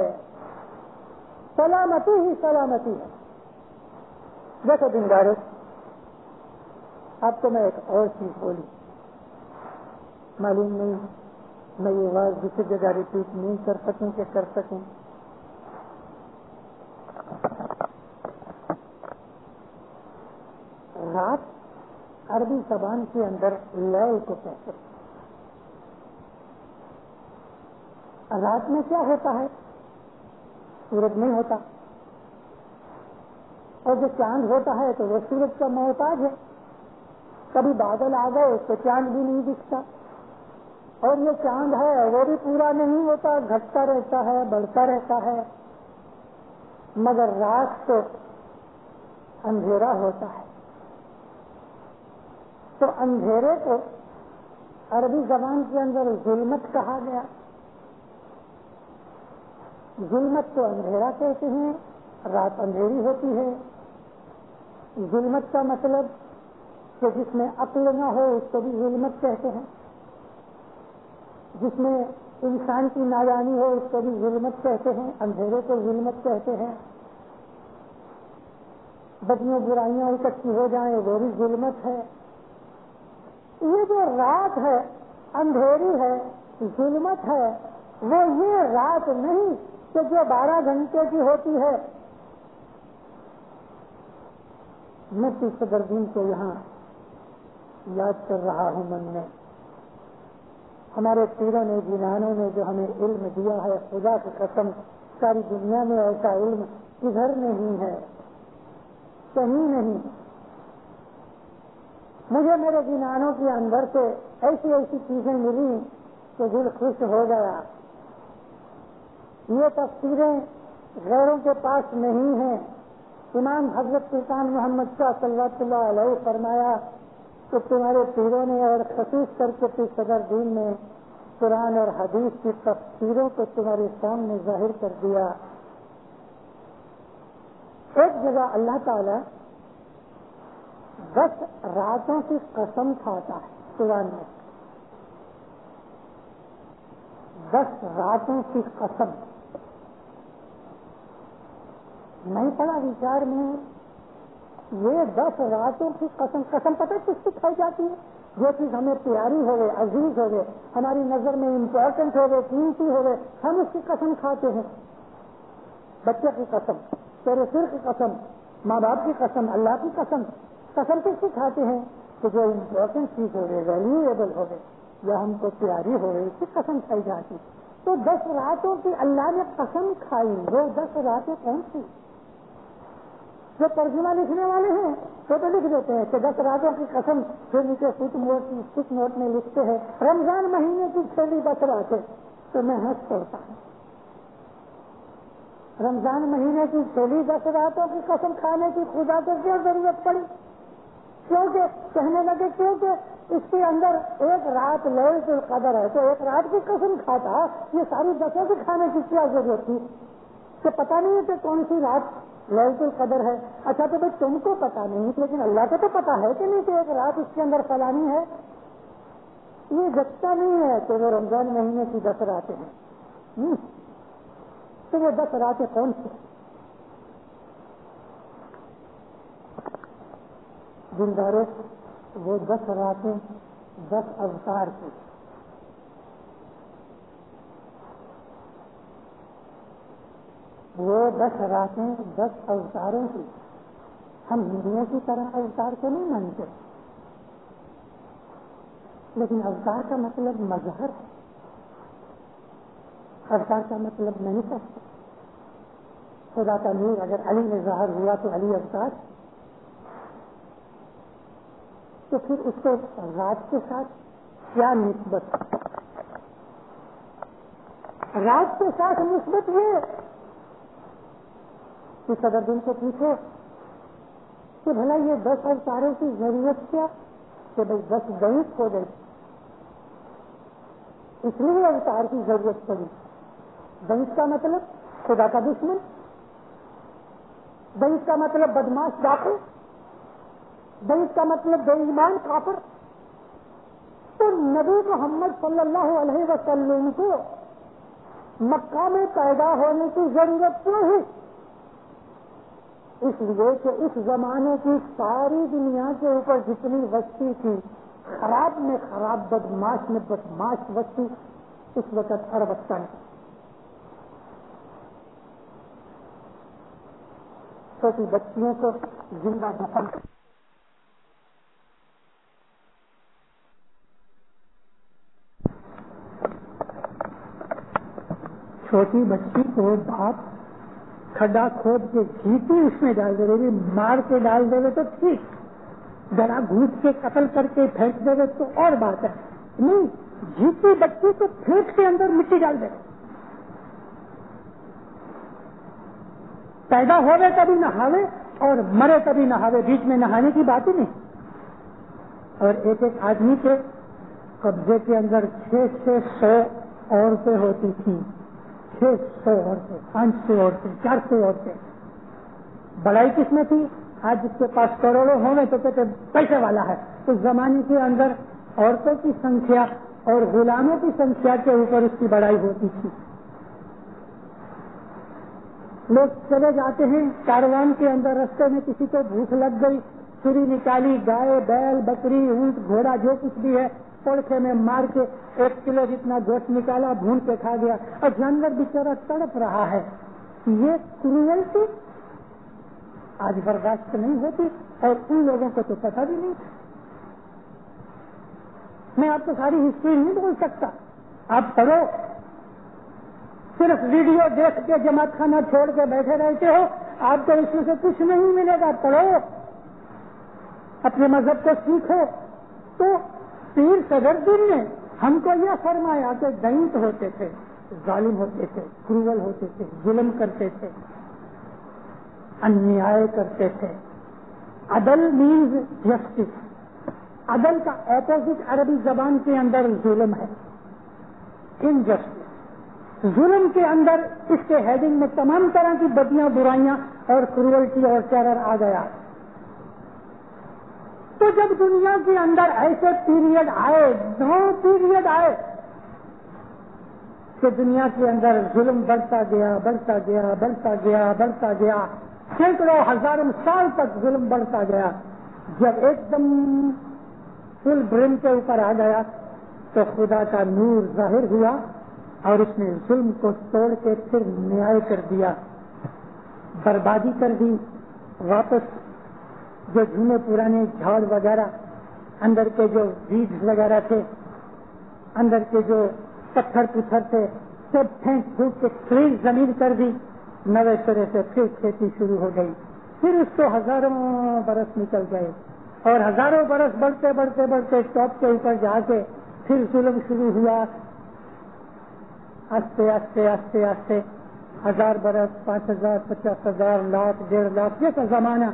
سلامتی ہی سلامتی ہے. دیکھو دیندارو, آپ کو میں ایک اور چیز بولی, معلوم نہیں میں یہ بات دوسری جگہ ریپیٹ نہیں کر سکوں کہ کر سکوں. رات عربی زبان کے اندر لیل کو کہتے ہیں. رات میں کیا ہوتا ہے, سورج نہیں ہوتا, اور جو چاند ہوتا ہے تو وہ سورج کا محتاج ہے. کبھی بادل آ گئے تو چاند بھی نہیں دکھتا, اور یہ چاند ہے وہ بھی پورا نہیں ہوتا, گھٹتا رہتا ہے, بڑھتا رہتا ہے. مگر رات تو اندھیرا ہوتا ہے. تو اندھیرے کو عربی زبان کے اندر ظلمت کہا گیا. ظلمت کو اندھیرا کہتے ہیں, رات اندھیری ہوتی ہے. ظلمت کا مطلب کہ جس میں عقل نہ ہو اس کو بھی ظلمت کہتے ہیں, جس میں انسان کی نادانی ہو اس کو بھی ظلمت کہتے ہیں, اندھیرے کو ظلمت کہتے ہیں. بدیوں برائیاں اکٹھی ہو جائیں وہ بھی ظلمت ہے. یہ جو رات ہے اندھیری ہے ظلمت ہے وہ یہ رات نہیں کہ جو 12 گھنٹے کی ہوتی ہے. میں صدر دین کو یہاں یاد کر رہا ہوں من میں. ہمارے پیروں نے جنانوں نے جو ہمیں علم دیا ہے خدا کی قسم ساری دنیا میں ایسا علم ادھر نہیں ہے کہیں نہیں. مجھے میرے جنانوں کے اندر سے ایسی ایسی چیزیں ملی کہ دل خوش ہو گیا. یہ تفسیریں غیروں کے پاس نہیں ہیں. امام حضرت سلطان محمد شاہ صلی اللہ علیہ فرمایا کہ تمہارے پیروں نے اور خصوص کر کے صدر دین نے قرآن اور حدیث کی تفسیروں کو تمہارے سامنے ظاہر کر دیا. ایک جگہ اللہ تعالی 10 راتوں کی قسم کھاتا ہے قرآن میں. 10 راتوں کی قسم نہیں پڑا وچار میں. یہ 10 راتوں کی قسم پتہ کس کی کھائی جاتی ہے؟ جو چیز ہمیں پیاری ہو گئے عزیز ہو گئے ہماری نظر میں امپورٹنٹ ہو گئے قیمتی ہو گئے ہم اس کی قسم کھاتے ہیں. بچے کی قسم تیرے سر کی قسم ماں باپ کی قسم اللہ کی قسم کس کی کھاتے ہیں کہ جو امپورٹنٹ چیز ہو گئے ویلیویبل ہو گئے یا ہم کو پیاری ہو گئی اس کی قسم کھائی جاتی. تو 10 راتوں کی اللہ نے قسم کھائی. وہ 10 راتیں کون سی؟ جو ترجمہ لکھنے والے ہیں وہ تو لکھ دیتے ہیں کہ 10 راتوں کی قسم پھر نیچے فٹ نوٹ میں لکھتے ہیں رمضان مہینے کی چھیلی 10 راتیں. تو میں ہنس پڑتا ہوں. رمضان مہینے کی چھیلی 10 راتوں کی قسم کھانے کی خدا کو کیوں ضرورت پڑی؟ کیونکہ کہنے لگے کیونکہ اس کے اندر ایک رات لیلۃ القدر ہے تو ایک رات کی قسم کھاتا یہ ساری 10 کی کھانے کی کیا ضرورت تھی کہ پتہ نہیں ہے کہ کون سی رات لیلۃ القدر ہے. اچھا تو بھائی تم کو پتا نہیں لیکن اللہ کو تو پتا ہے کہ نہیں کہ ایک رات اس کے اندر فلانی ہے. یہ جگتا نہیں ہے کہ وہ رمضان مہینے کی 10 راتیں ہیں. تو وہ 10 راتیں کون سی؟ دلداروں وہ 10 راتیں 10 اوتار کی. وہ 10 راتیں 10 اوتاروں کی. ہم ہندوؤں کی طرح اوتار کو نہیں مانتے لیکن اوتار کا مطلب مظہر ہے. اوتار کا مطلب نہیں کرتے. خدا کا نور اگر علی میں ظاہر ہوا تو علی اوتار. تو پھر اس کو رات کے ساتھ کیا نسبت؟ رات کے ساتھ نسبت یہ کہ صدر دن کو پوچھو کہ بھلا یہ 10 اوتاروں کی ضرورت کیا کہ بھائی 10 دعیف ہو گئے اس لیے اوتار کی ضرورت پڑی. دعیف کا مطلب خدا کا دشمن. دعیف کا مطلب بدماش ڈاکو. دعیف کا مطلب بے ایمان کافر. تو نبی محمد صلی اللہ علیہ وسلم کو مکہ میں پیدا ہونے کی ضرورت کیوں ہے؟ اس لیے کہ اس زمانے کی ساری دنیا کے اوپر جتنی وسطی تھی خراب میں خراب بدماش میں بدماش وسطی اس وقت عربستان کی. چھوٹی بچیوں کو زندہ دفن چھوٹی بچی کو باپ کھڈا کھود کے جیتی اس میں ڈال دے رہے مار کے ڈال دے تو ٹھیک ذرا گھوس کے قتل کر کے پھینک دے تو اور بات ہے. نہیں جیتی بچی کو پھینک کے اندر مٹی ڈال دے. پیدا ہوئے کبھی نہاوے اور مرے کبھی نہاوے بیچ میں نہانے کی بات ہی نہیں. اور ایک ایک آدمی کے قبضے کے اندر 600 عورتیں ہوتی تھیں. 600 عورتیں 500 عورتیں 400 عورتیں. بڑائی کس میں تھی؟ آج جس کے پاس کروڑوں ہوں گے تو کہتے پیسے والا ہے. اس زمانے کے اندر عورتوں کی سنکھیا اور غلاموں کی سنکھیا کے اوپر اس کی بڑائی ہوتی تھی. لوگ چلے جاتے ہیں کاروان کے اندر، رستے میں کسی کو بھوک لگ گئی، چھری نکالی، گائے بیل بکری اونٹ گھوڑا جو کچھ بھی ہے پڑکے میں مار کے 1 کلو جتنا گوشت نکالا، بھون کے کھا گیا، اور جانور بیچارہ تڑپ رہا ہے. یہ کروئلٹی آج برداشت نہیں ہوتی، اور ان لوگوں کو تو پتہ بھی نہیں. میں آپ کو ساری ہسٹری نہیں بول سکتا، آپ پڑھو. صرف ویڈیو دیکھ کے جماعت خانہ چھوڑ کے بیٹھے رہتے ہو، آپ کو اس میں سے کچھ نہیں ملے گا. پڑھو، اپنے مذہب کو سیکھو. تو پیر صدرالدین نے ہم کو یہ فرمایا کہ دینت ہوتے تھے، ظالم ہوتے تھے، کروول ہوتے تھے، ظلم کرتے تھے، انیائے کرتے تھے. عدل مینز جسٹس. عدل کا اپوزٹ عربی زبان کے اندر ظلم ہے، انجسٹس. ظلم کے اندر اس کے ہیڈنگ میں تمام طرح کی بدیاں برائیاں اور کروئلٹی اور ٹیرر آ گیا. تو جب دنیا کے اندر ایسے پیریڈ آئے، 2 پیریڈ آئے کہ دنیا کے اندر ظلم بڑھتا گیا بڑھتا گیا بڑھتا گیا بڑھتا گیا، سینکڑوں ہزاروں سال تک ظلم بڑھتا گیا. جب ایک دم فل برن کے اوپر آ گیا تو خدا کا نور ظاہر ہوا اور اس نے ظلم کو توڑ کے پھر نیائے کر دیا، بربادی کر دی. واپس جو جھونے پرانے جھاڑ وغیرہ، اندر کے جو ویڈز وغیرہ تھے، اندر کے جو پتھر پتھر تھے، سب پھینک پھونک کے کلیل زمین کر دی. نئے سرے سے پھر کھیتی شروع ہو گئی. پھر اس کو ہزاروں برس نکل گئے، اور ہزاروں برس بڑھتے بڑھتے بڑھتے ٹاپ کے اوپر جا کے پھر ظلم شروع ہوا. آستے آستے آستے آستے 1000 برس، 5000، 50,000، لاکھ، 1.5 لاکھ جیسا زمانہ،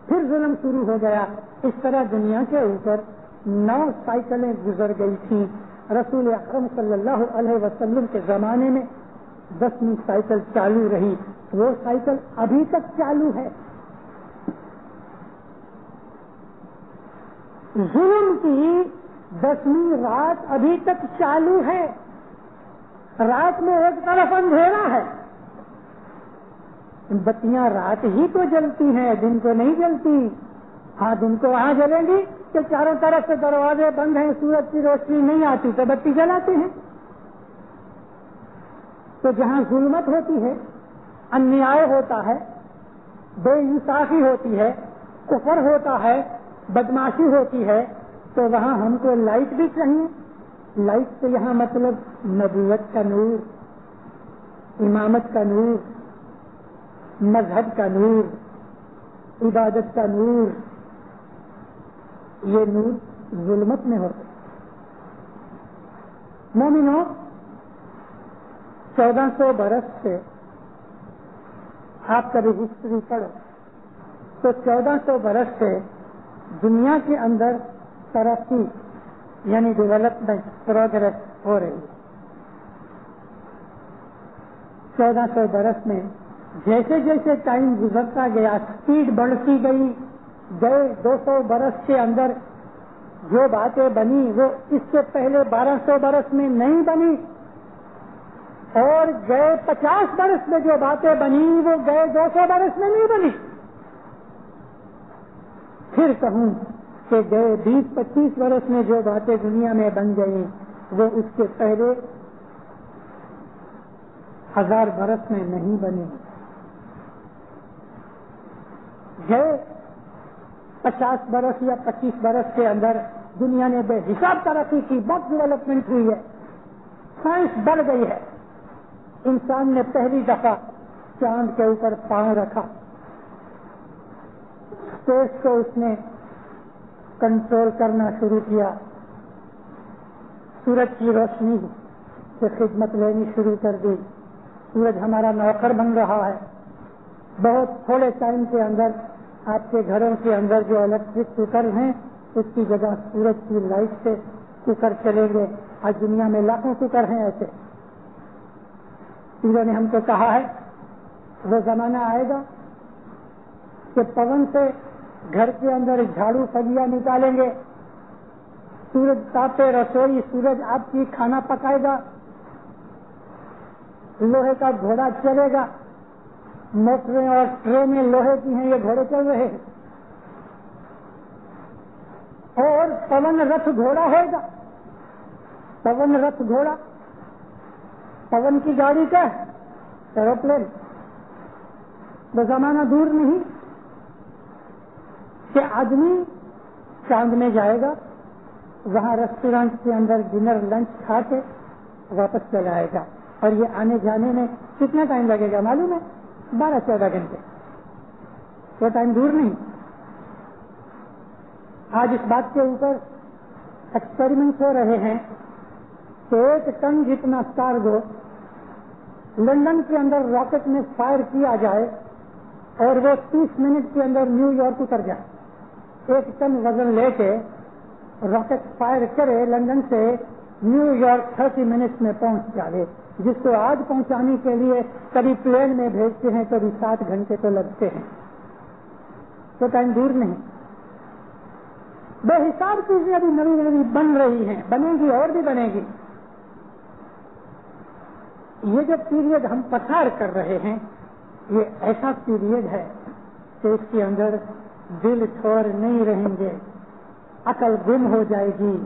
پھر ظلم شروع ہو گیا. اس طرح دنیا کے اوپر 9 سائیکلیں گزر گئی تھیں. رسول اکرم صلی اللہ علیہ وسلم کے زمانے میں 10ویں سائیکل چالو رہی. وہ سائیکل ابھی تک چالو ہے. ظلم کی 10ویں رات ابھی تک چالو ہے. رات میں ایک طرف اندھیرا ہے، بتیاں رات ہی کو جلتی ہیں، دن کو نہیں جلتی. ہاں دن کو وہاں جلیں گی کہ چاروں طرف سے دروازے بند ہیں، سورج کی روشنی نہیں آتی تو بتی جلاتے ہیں. تو جہاں ظلمت ہوتی ہے، انیائے ہوتا ہے، بے انصافی ہوتی ہے، کفر ہوتا ہے، بدماشی ہوتی ہے، تو وہاں ہم کو لائٹ بھی چاہیے. لائٹ سے یہاں مطلب نبوت کا نور، امامت کا نور، مذہب کا نور، عبادت کا نور. یہ نور ظلمت میں ہوتا ہے. مومنوں، 1400 برس سے آپ کبھی ہسٹری پڑھو تو 1400 برس سے دنیا کے اندر ترقی یعنی ڈیولپمنٹ، پروگرس ہو رہی ہے. 1400 برس میں جیسے جیسے ٹائم گزرتا گیا سپیڈ بڑھتی گئی. گئے 200 برس کے اندر جو باتیں بنی وہ اس سے پہلے 1200 برس میں نہیں بنی، اور گئے 50 برس میں جو باتیں بنی وہ گئے 200 برس میں نہیں بنی. پھر کہوں کہ گئے 20-25 برس میں جو باتیں دنیا میں بن گئی وہ اس کے پہلے 1000 برس میں نہیں بنی. گئے 50 برس یا 25 برس کے اندر دنیا نے بے حساب ترقی کی، بہت ڈیولپمنٹ ہوئی ہے، سائنس بڑھ گئی ہے. انسان نے پہلی دفعہ چاند کے اوپر پاؤں رکھا، اسپیس کو اس نے کنٹرول کرنا شروع کیا، سورج کی روشنی سے خدمت لینی شروع کر دی. سورج ہمارا نوکر بن رہا ہے. بہت تھوڑے ٹائم کے اندر آپ کے گھروں کے اندر جو الیکٹرک کوکر ہیں اس کی جگہ سورج کی لائٹ سے کوکر چلیں گے. آج دنیا میں لاکھوں کوکر ہیں ایسے. پیروں نے ہم کو کہا ہے وہ زمانہ آئے گا کہ پون سے گھر کے اندر جھاڑو پگیا نکالیں گے، سورج تاپے رسوئی، سورج آپ کی کھانا پکائے گا، لوہے کا گھوڑا چلے گا، موٹریں اور ٹرینیں لوہے کی ہیں، یہ گھوڑے چل رہے ہیں، اور پون رتھ گھوڑا ہوگا، پون رتھ گھوڑا، پون کی گاڑی کا ایروپلین۔ وہ زمانہ دور نہیں کہ آدمی چاند میں جائے گا، وہاں ریسٹورینٹ کے اندر ڈنر لنچ کھا کے واپس چلا آئے گا، اور یہ آنے جانے میں کتنا ٹائم لگے گا معلوم ہے؟ 12-14 گھنٹے۔ وہ ٹائم دور نہیں۔ آج اس بات کے اوپر ایکسپیریمنٹ ہو رہے ہیں کہ 1 ٹن جتنا کارگو لندن کے اندر راکٹ میں فائر کیا جائے اور وہ 30 منٹ کے اندر نیو یارک اتر جائے۔ 1 ٹن وزن لے کے راکٹ فائر کرے لندن سے نیو یارک 30 منٹ میں پہنچ جائے، جس کو آج پہنچانے کے لیے کبھی پلین میں بھیجتے ہیں، کبھی 7 گھنٹے تو لگتے ہیں۔ تو ٹائم دور نہیں۔ بے حساب چیزیں ابھی نئی نئی بن رہی ہیں، بنے گی اور بھی بنے گی۔ یہ جو پیریڈ ہم پسار کر رہے ہیں، یہ ایسا پیریڈ ہے کہ اس کے اندر دل چھوڑ نہیں رہیں گے، عقل گم ہو جائے گی،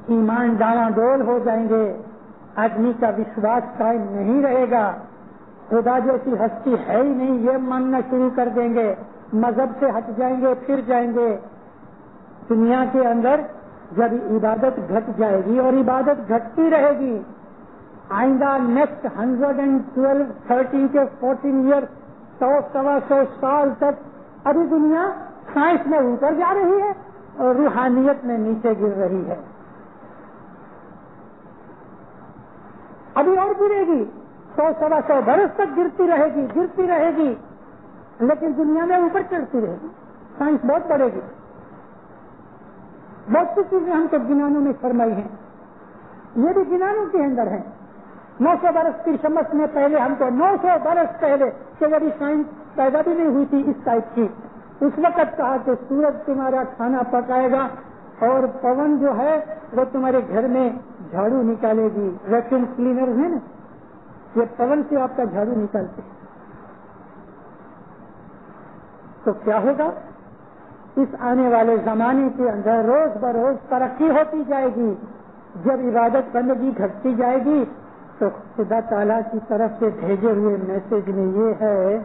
ایمان ڈاواں ڈول ہو جائیں گے، آدمی کا وشواس قائم نہیں رہے گا، خدا جیسی ہستی ہے ہی نہیں یہ ماننا شروع کر دیں گے، مذہب سے ہٹ جائیں گے، پھر جائیں گے۔ دنیا کے اندر جب عبادت گھٹ جائے گی اور عبادت گھٹتی رہے گی، آئندہ نیکسٹ 112 30 کے 14 ایئر 100-125 سال تک ابھی دنیا سائنس میں اوپر جا رہی ہے اور روحانیت میں نیچے گر رہی ہے۔ ابھی اور گرے گی، 100-125 برس تک گرتی رہے گی، لیکن دنیا میں اوپر چڑھتی رہے گی، سائنس بہت بڑھے گی۔ بہت سی چیزیں ہم کو گنانوں میں فرمائی ہیں، یہ بھی گنانوں کے اندر ہیں۔ 900 برس کی شمس میں پہلے ہم کو 900 برس پہلے کہ جب سائنس پیدا بھی نہیں ہوئی تھی اس ٹائپ کی، اس وقت کہا کہ سورج تمہارا کھانا پکائے گا اور پون جو ہے وہ تمہارے گھر میں جھاڑو نکالے گی۔ ویکیوم کلینر ہے نا، یہ پون سے آپ کا جھاڑو نکالتے ہیں۔ تو کیا ہوگا؟ اس آنے والے زمانے کے اندر روز بروز ترقی ہوتی جائے گی۔ جب عبادت بندگی گھٹتی جائے گی تو خدا تعالیٰ کی طرف سے بھیجے ہوئے میسج میں یہ ہے،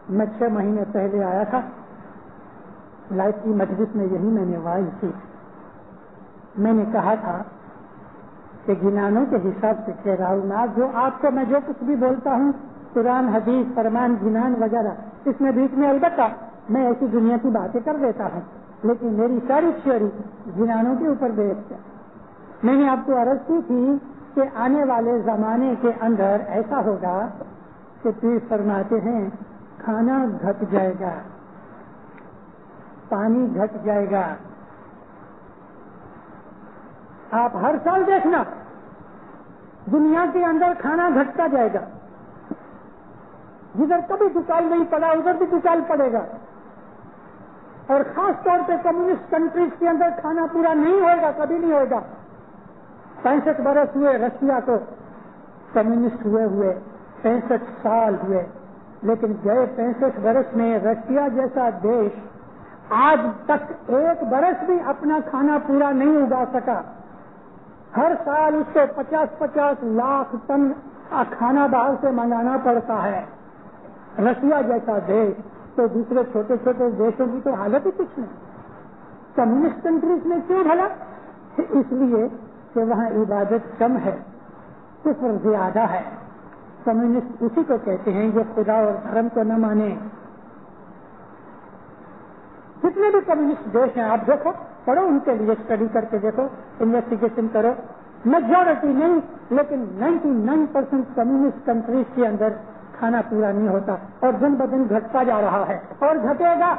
میں 6 مہینے پہلے آیا تھا لائف کی مجلس میں، یہی میں نے وائز کی، میں نے کہا تھا کہ گنانوں کے حساب سے کہہ رہا ہوں، آج جو آپ کو میں جو کچھ بھی بولتا ہوں قرآن حدیث فرمان گنان وغیرہ، اس میں بیچ میں البتہ میں ایسی دنیا کی باتیں کر دیتا ہوں، لیکن میری ساری تھیوری گنانوں کے اوپر بیسڈ ہے۔ میں نے آپ کو عرض کی تھی کہ آنے والے زمانے کے اندر ایسا ہوگا کہ پیر فرماتے ہیں کھانا گھٹ جائے گا، پانی گھٹ جائے گا۔ آپ ہر سال دیکھنا دنیا کے اندر کھانا گھٹتا جائے گا، جدھر کبھی دکان نہیں پڑا ادھر بھی دکان پڑے گا، اور خاص طور پہ کمیونسٹ کنٹریز کے اندر کھانا پورا نہیں ہوگا، کبھی نہیں ہوگا۔ 65 برس ہوئے رشیا کو کمیونسٹ ہوئے 65 سال ہوئے، لیکن گئے 65 برس میں رشیا جیسا دیش آج تک 1 برس بھی اپنا کھانا پورا نہیں اگا سکا۔ ہر سال اس کو 50-50 لاکھ ٹن کھانا باہر سے منگانا پڑتا ہے۔ رشیا جیسا دیش، تو دوسرے چھوٹے چھوٹے دیشوں کی تو حالت ہی کچھ نہیں۔ کمیونسٹ کنٹریز میں کیوں بھلا؟ اس لیے کہ وہاں عبادت کم ہے، کفر زیادہ ہے۔ کمیونسٹ اسی کو کہتے ہیں جو خدا اور دھرم کو نہ مانے۔ جتنے بھی کمیونسٹ دیش ہیں آپ دیکھو، پڑھو ان کے لیے، اسٹڈی کر کے دیکھو، انویسٹیگیشن کرو، میجورٹی نہیں لیکن 99% کمیونسٹ کنٹریز کے اندر کھانا پورا نہیں ہوتا اور دن بدن گھٹتا جا رہا ہے اور گھٹے گا۔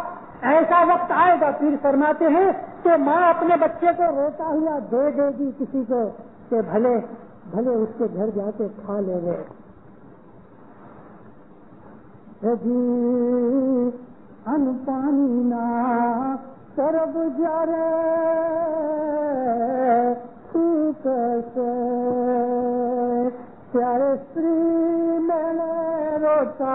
ایسا وقت آئے گا، پیر فرماتے ہیں کہ ماں اپنے بچے کو روتا ہوا دے دے گی کسی کو کہ بھلے بھلے اس کے گھر جا کے کھا لے گے۔ ان پانی نا سرب جارے کیسے پیارے سری میں روتا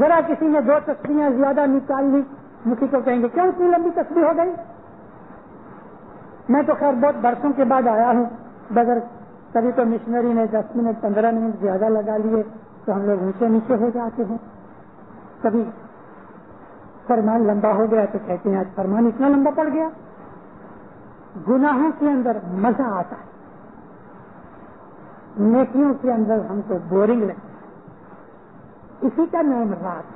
ذرا کسی نے 2 تسبیحیں زیادہ نکال لی، کسی کو کہیں گے کیوں اتنی لمبی تسبیح ہو گئی؟ میں تو خیر بہت برسوں کے بعد آیا ہوں، بغیر کبھی تو مشنری نے 10 منٹ 15 منٹ زیادہ لگا لیے تو ہم لوگ اونچے نیچے ہو جاتے ہیں. کبھی فرمان لمبا ہو گیا تو کہتے ہیں آج فرمان اتنا لمبا پڑ گیا. گناہوں کے اندر مزہ آتا ہے، نیکیوں کے اندر ہم کو بورنگ لگتا ہے. اسی کا نام رات.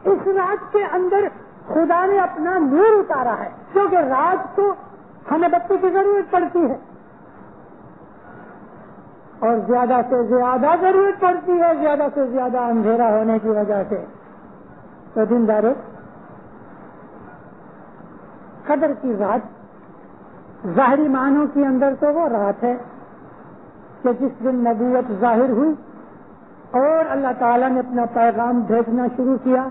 اس رات کے اندر خدا نے اپنا نور اتارا ہے، کیونکہ رات کو ہمیں بتی کی ضرورت پڑتی ہے اور زیادہ سے زیادہ ضرورت پڑتی ہے، زیادہ سے زیادہ اندھیرا ہونے کی وجہ سے. تو دن دارو قدر کی رات ظاہری معنوں کے اندر تو وہ رات ہے کہ جس دن نبوت ظاہر ہوئی اور اللہ تعالیٰ نے اپنا پیغام بھیجنا شروع کیا.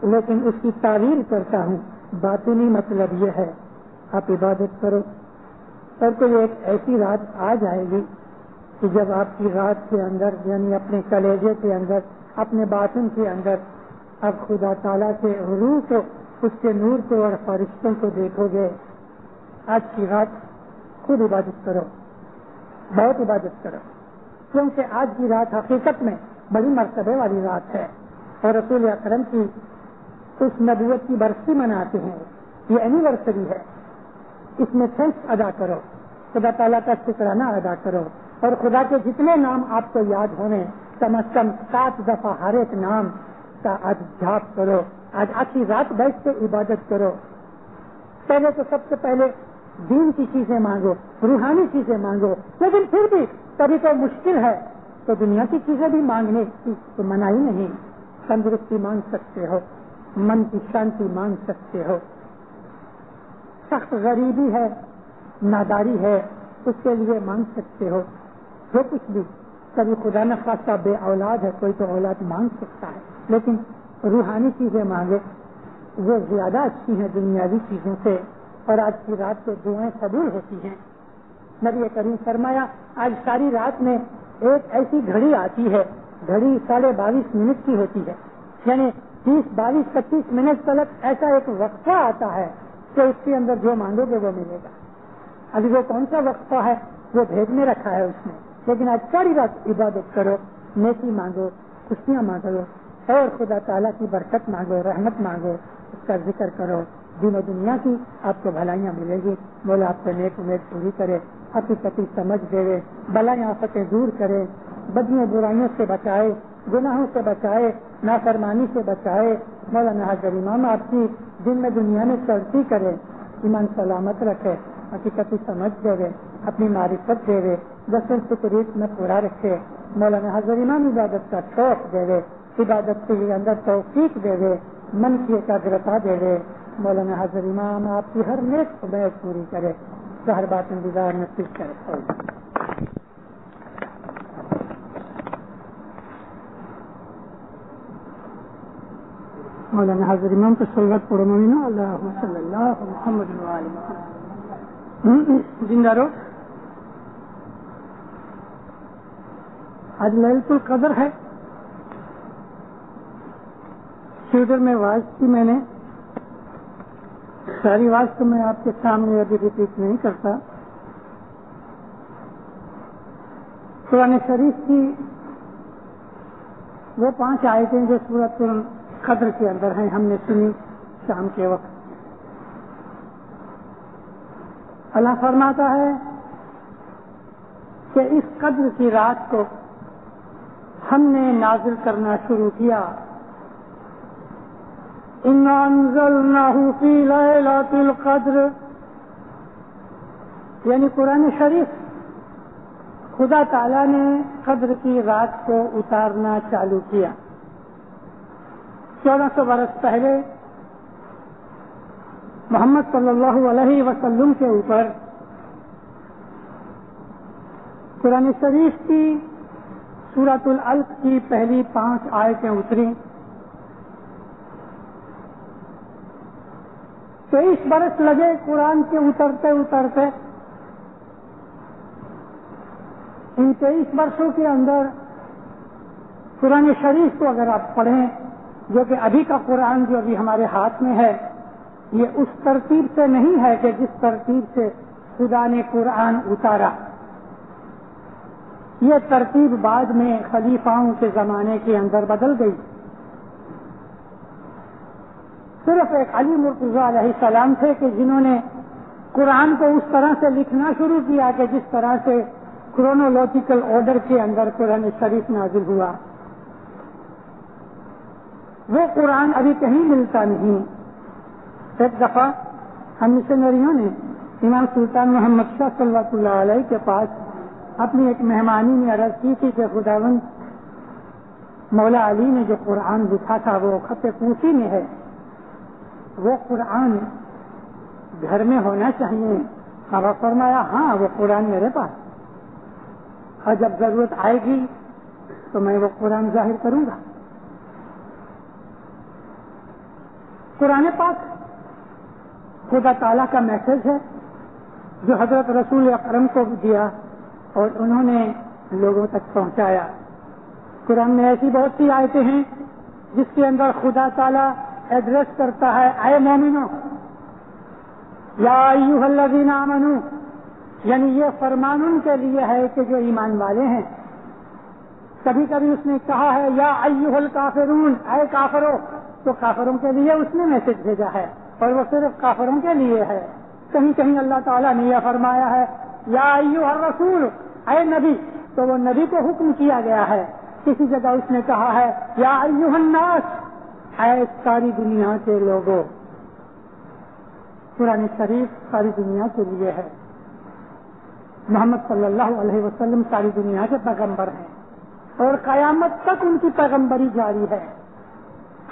لیکن اس کی تعویل کرتا ہوں، باطنی مطلب یہ ہے آپ عبادت کرو. اور کوئی ایک ایسی رات آ جائے گی کہ جب آپ کی رات کے اندر یعنی اپنے کلیجے کے اندر اپنے باطن کے اندر اب خدا تعالیٰ کے روح کو، اس کے نور کو اور فرشتوں کو دیکھو گے. آج کی رات خود عبادت کرو، بہت عبادت کرو، کیونکہ آج کی رات حقیقت میں بڑی مرتبے والی رات ہے اور رسول اکرم کی اس نبوت کی برسی مناتے ہیں. یہ اینیورسری ہے، اس میں تھینکس ادا کرو، خدا تعالیٰ کا شکرانہ ادا کرو اور خدا کے جتنے نام آپ کو یاد ہونے کم از کم 7 دفعہ ہر ایک نام کا آج جاپ کرو. آج آخری رات بیٹھ کے عبادت کرو. پہلے تو سب سے پہلے دین کی چیزیں مانگو، روحانی چیزیں مانگو، لیکن پھر بھی کبھی تو مشکل ہے تو دنیا کی چیزیں بھی مانگنے کی تو منائی نہیں. تندرستی مانگ سکتے ہو، من کی شانتی مانگ سکتے ہو. سخت غریبی ہے، ناداری ہے، اس کے لیے مانگ سکتے ہو. جو کچھ بھی، کبھی خدا نخواستہ بے اولاد ہے، کوئی تو اولاد مانگ سکتا ہے، لیکن روحانی چیزیں مانگے وہ زیادہ اچھی ہیں دنیاوی چیزوں سے. اور آج کی رات کو دعائیں قبول ہوتی ہیں. نبی کریم فرمایا آج ساری رات میں ایک ایسی گھڑی آتی ہے، گھڑی 22:30 کی ہوتی ہے، یعنی 30 22 25 منٹ تک ایسا ایک وقفہ آتا ہے کہ اس کے اندر جو مانگو گے وہ ملے گا. ابھی وہ کون سا وقفہ ہے وہ بھیج میں رکھا ہے اس میں. لیکن آج ساری رات عبادت کرو، نیکی مانگو، خوشیاں مانگو اور خدا تعالیٰ کی برکت مانگو، رحمت مانگو، اس کا ذکر کرو. دین و دنیا کی آپ کو بھلائیاں ملے گی. مولا آپ کو نیک امید پوری کرے، حقیقتی سمجھ دے، بلائیں آفتیں دور کرے، بدیوں برائیوں سے بچائے، گناہوں سے بچائے، نافرمانی سے بچائے. مولانا حضرت امام آپ کی دن میں دنیا میں ترقی کرے، ایمان سلامت رکھے، حقیقتی سمجھ دے، اپنی معرفت دے، دسن فکریت میں پورا رکھے. مولانا حضرت امام عبادت کا شوق دے، عبادت کے اندر توفیق دے، من کی ایکاگرتا دے. مولانا حضرت امام آپ کی ہر نیک امید پوری کرے، ظاہر باطن دیدار نصیب کرے. مولانا حضرت امام کو صلوات پڑھو. مولانا اللہم صلی اللہ محمد وعلی محمد. زندہ رہو. آج لیلۃ القدر ہے. ٹویٹر میں واز کی میں نے ساری واز تو میں آپ کے سامنے ابھی ریپیٹ نہیں کرتا. قرآن شریف کی وہ 5 آیتیں جو سورۃ القدر کے اندر ہیں ہم نے سنی شام کے وقت. اللہ فرماتا ہے کہ اس قدر کی رات کو ہم نے نازل کرنا شروع کیا. اِنَّا أَنزَلْنَاهُ فِي لَيْلَةِ الْقَدْرِ، یعنی قرآن شریف خدا تعالیٰ نے قدر کی رات کو اتارنا چالو کیا. 1400 برس پہلے محمد صلی اللہ علیہ وسلم کے اوپر قرآن شریف کی سورۃ العلق کی پہلی 5 آیتیں اتری. 23 برس لگے قرآن کے اترتے اترتے. ان 23 برسوں کے اندر قرآن شریف کو اگر آپ پڑھیں، جو کہ ابھی کا قرآن جو ابھی ہمارے ہاتھ میں ہے، یہ اس ترتیب سے نہیں ہے کہ جس ترتیب سے خدا نے قرآن اتارا. یہ ترتیب بعد میں خلیفاؤں کے زمانے کے اندر بدل گئی. صرف ایک علی مرتضیٰ علیہ السلام تھے کہ جنہوں نے قرآن کو اس طرح سے لکھنا شروع کیا کہ جس طرح سے کرونولوجیکل آرڈر کے اندر قرآن شریف نازل ہوا. وہ قرآن ابھی کہیں ملتا نہیں. ایک دفعہ ہم مشنریوں نے امام سلطان محمد شاہ صلی اللہ علیہ کے پاس اپنی ایک مہمانی میں عرض کی تھی کہ خداوند مولا علی نے جو قرآن لکھا تھا وہ خط کوفی میں ہے، وہ قرآن گھر میں ہونا چاہیے. اب فرمایا ہاں وہ قرآن میرے پاس، اور جب ضرورت آئے گی تو میں وہ قرآن ظاہر کروں گا. قرآن پاک خدا تعالیٰ کا میسج ہے جو حضرت رسول اکرم کو دیا اور انہوں نے لوگوں تک پہنچایا. قرآن میں ایسی بہت سی آیتیں ہیں جس کے اندر خدا تعالیٰ ایڈریس کرتا ہے اے مومنو، یا ایھا الذین آمنو، یعنی یہ فرمان ان کے لیے ہے کہ جو ایمان والے ہیں. کبھی کبھی اس نے کہا ہے یا ایھا الکافرون، اے کافرو، تو کافروں کے لیے اس نے میسج بھیجا ہے اور وہ صرف کافروں کے لیے ہے. کہیں کہیں اللہ تعالیٰ نے یہ فرمایا ہے یا ایھا الرسول، اے نبی، تو وہ نبی کو حکم کیا گیا ہے. کسی جگہ اس نے کہا ہے یا ایھا الناس، اے ساری دنیا کے لوگوں. قرآن شریف ساری دنیا کے لیے ہے. محمد صلی اللہ علیہ وسلم ساری دنیا کے پیغمبر ہیں اور قیامت تک ان کی پیغمبری جاری ہے.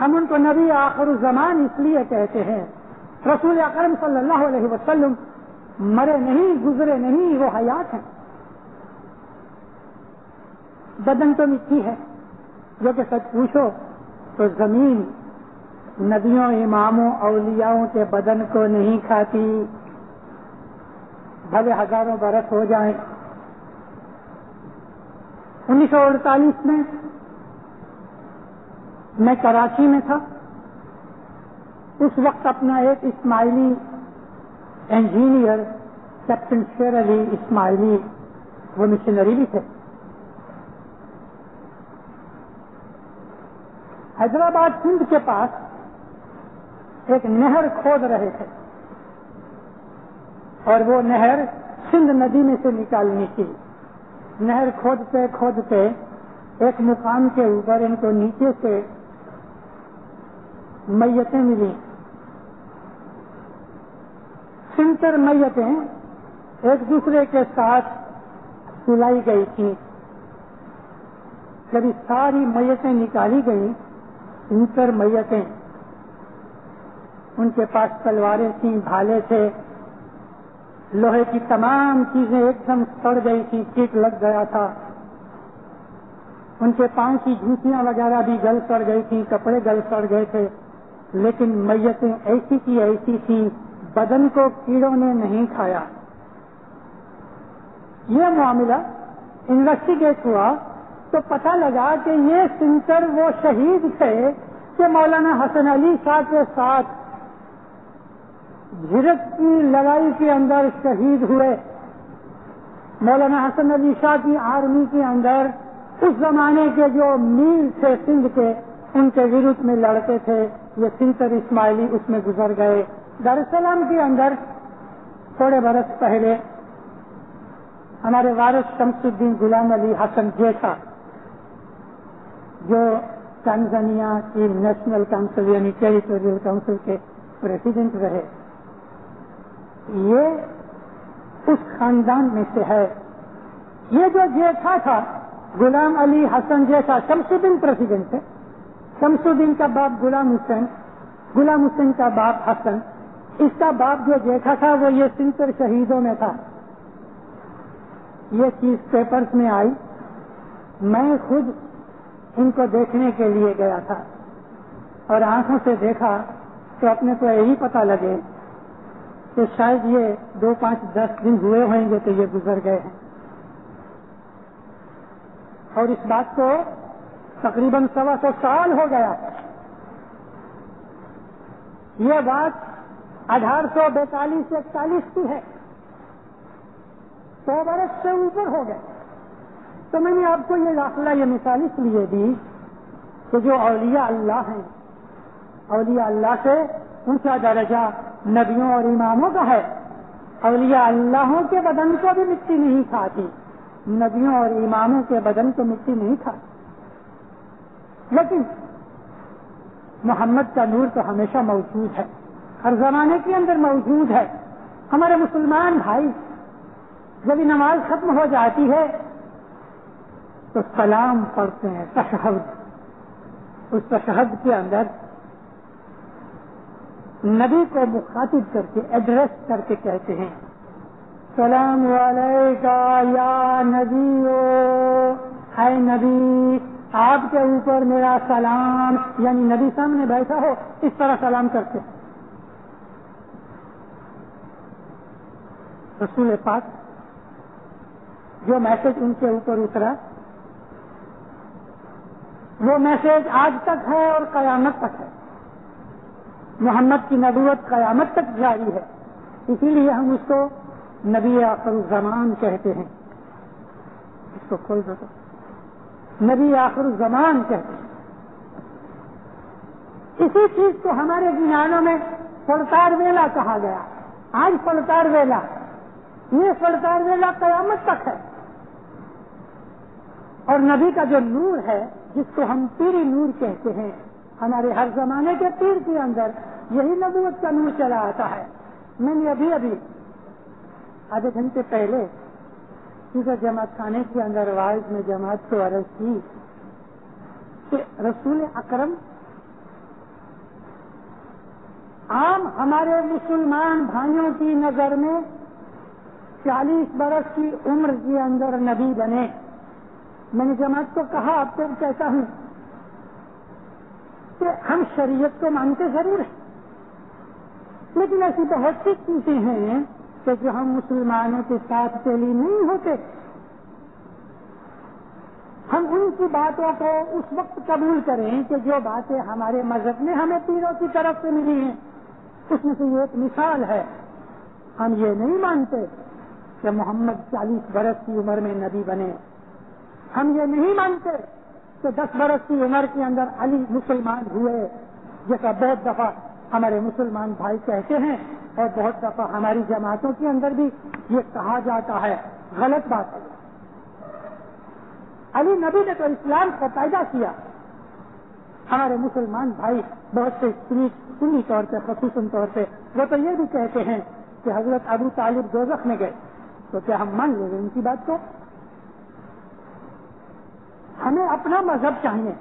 ہم ان کو نبی آخر الزمان اس لیے کہتے ہیں. رسول اکرم صلی اللہ علیہ وسلم مرے نہیں، گزرے نہیں، وہ حیات ہیں. بدن تو مٹی ہے، جو کہ سچ پوچھو تو زمین نبیوں، اماموں، اولیاؤں کے بدن کو نہیں کھاتی، بھلے ہزاروں برس ہو جائیں. 1948 میں کراچی میں تھا. اس وقت اپنا ایک اسماعیلی انجینئر کیپٹن شیر علی اسماعیلی، وہ مشنری بھی تھے، حیدرآباد سندھ کے پاس ایک نہر کھود رہے تھے اور وہ نہر سندھ ندی میں سے نکالنی تھی. نہر کھودتے کھودتے ایک مقام کے اوپر ان کو نیچے سے میتیں ملی. 70 میتیں ایک دوسرے کے ساتھ سلائی گئی تھی. جب یہ ساری میتیں نکالی گئی، 70 میتیں، ان کے پاس تلواریں تھیں، بھالے تھے، لوہے کی تمام چیزیں ایک دم سڑ گئی تھی، کیٹ لگ گیا تھا. ان کے پاؤں کی جوتیاں وغیرہ بھی گل سڑ گئی تھی، کپڑے گل سڑ گئے تھے، لیکن میتیں ایسی کی ایسی تھی، بدن کو کیڑوں نے نہیں کھایا. یہ معاملہ انویسٹیگیٹ ہوا تو پتہ لگا کہ یہ 70 وہ شہید تھے کہ مولانا حسن علی شاہ کے ساتھ جھرک کی لڑائی کے اندر شہید ہوئے. مولانا حسن علی شاہ کی آرمی کے اندر اس زمانے کے جو میر تھے سندھ کے، ان کے ورد میں لڑتے تھے. یہ 70 اسماعیلی اس میں گزر گئے. دار السلام کے اندر تھوڑے برس پہلے ہمارے وارث شمس الدین غلام علی حسن جیسا، جو تنزانیہ کی نیشنل کونسل یعنی ٹیریٹوریل کونسل کے پریزیڈنٹ رہے، یہ اس خاندان میں سے ہے. یہ جو جیٹھا تھا غلام علی حسن جیسا، شمس الدین پریزیڈنٹ تھے. شمس الدین کا باپ غلام حسین، غلام حسین کا باپ حسن، اس کا باپ جو جیٹھا تھا وہ یہ 70 شہیدوں میں تھا. یہ چیز پیپرز میں آئی. میں خود ان کو دیکھنے کے لیے گیا تھا اور آنکھوں سے دیکھا تو اپنے کو یہی پتہ لگے کہ شاید یہ 2, 5, 10 دن ہوئے ہوئیں گے تو یہ گزر گئے ہیں. اور اس بات کو تقریباً 125 سال ہو گیا ہے. یہ بات 1842 سے 41 کی ہے. 100 برس سے اوپر ہو گئے. تو میں نے آپ کو یہ داخلہ یہ مثال اس لیے دی کہ جو اولیاء اللہ ہیں, اولیاء اللہ سے اونچا درجہ نبیوں اور اماموں کا ہے. اولیاء اللہوں کے بدن کو بھی مٹی نہیں کھاتی, نبیوں اور اماموں کے بدن کو مٹی نہیں کھاتی. لیکن محمد کا نور تو ہمیشہ موجود ہے, ہر زمانے کے اندر موجود ہے. ہمارے مسلمان بھائی جب نماز ختم ہو جاتی ہے تو سلام پڑھتے ہیں, تشہد. اس تشہد کے اندر نبی کو مخاطب کر کے, ایڈریس کر کے کہتے ہیں سلام علیکہ یا نبی, اے نبی آپ کے اوپر میرا سلام. یعنی نبی سامنے بیٹھا ہو اس طرح سلام کرتے ہیں. رسول پاک جو میسج ان کے اوپر اترا وہ میسج آج تک ہے اور قیامت تک ہے. محمد کی نبوت قیامت تک جاری ہے. اسی لیے ہم اس کو نبی آخر الزمان کہتے ہیں. اس کو کھول دو تو نبی آخر الزمان کہتے ہیں. اسی چیز کو ہمارے زمانوں میں فلتار ویلا کہا گیا. آج فلتار ویلا, یہ فلتار ویلا قیامت تک ہے. اور نبی کا جو نور ہے جس کو ہم پیری نور کہتے ہیں, ہمارے ہر زمانے کے پیر کے اندر یہی نبوت کا نور چلا آتا ہے. میں نے ابھی آدھے گھنٹے پہلے کسی جماعت خانے کے اندر واعظ میں جماعت کو عرض کی کہ رسول اکرم عام ہمارے مسلمان بھائیوں کی نظر میں 40 برس کی عمر کے اندر نبی بنے. میں نے جماعت کو کہا آپ کو کہتا ہوں کہ ہم شریعت کو مانتے ضرور ہیں, لیکن ایسی بہت سی چیزیں ہیں کہ جو ہم مسلمانوں کے ساتھ چلی نہیں ہوتے. ہم ان کی باتوں کو اس وقت قبول کریں کہ جو باتیں ہمارے مذہب میں ہمیں پیروں کی طرف سے ملی ہیں. اس میں سے یہ ایک مثال ہے, ہم یہ نہیں مانتے کہ محمد 40 برس کی عمر میں نبی بنے. ہم یہ نہیں مانتے کہ 10 برس کی عمر کے اندر علی مسلمان ہوئے, جیسا بہت دفعہ ہمارے مسلمان بھائی کہتے ہیں اور بہت دفعہ ہماری جماعتوں کے اندر بھی یہ کہا جاتا ہے. غلط بات ہے. علی نبی نے تو اسلام کو پیدا کیا. ہمارے مسلمان بھائی بہت سے سنی طور پہ, خصوصاً طور پہ وہ تو یہ بھی کہتے ہیں کہ حضرت ابو طالب دوزخ میں گئے. تو کیا ہم مان لیں گے ان کی بات کو؟ ہمیں اپنا مذہب چاہیے.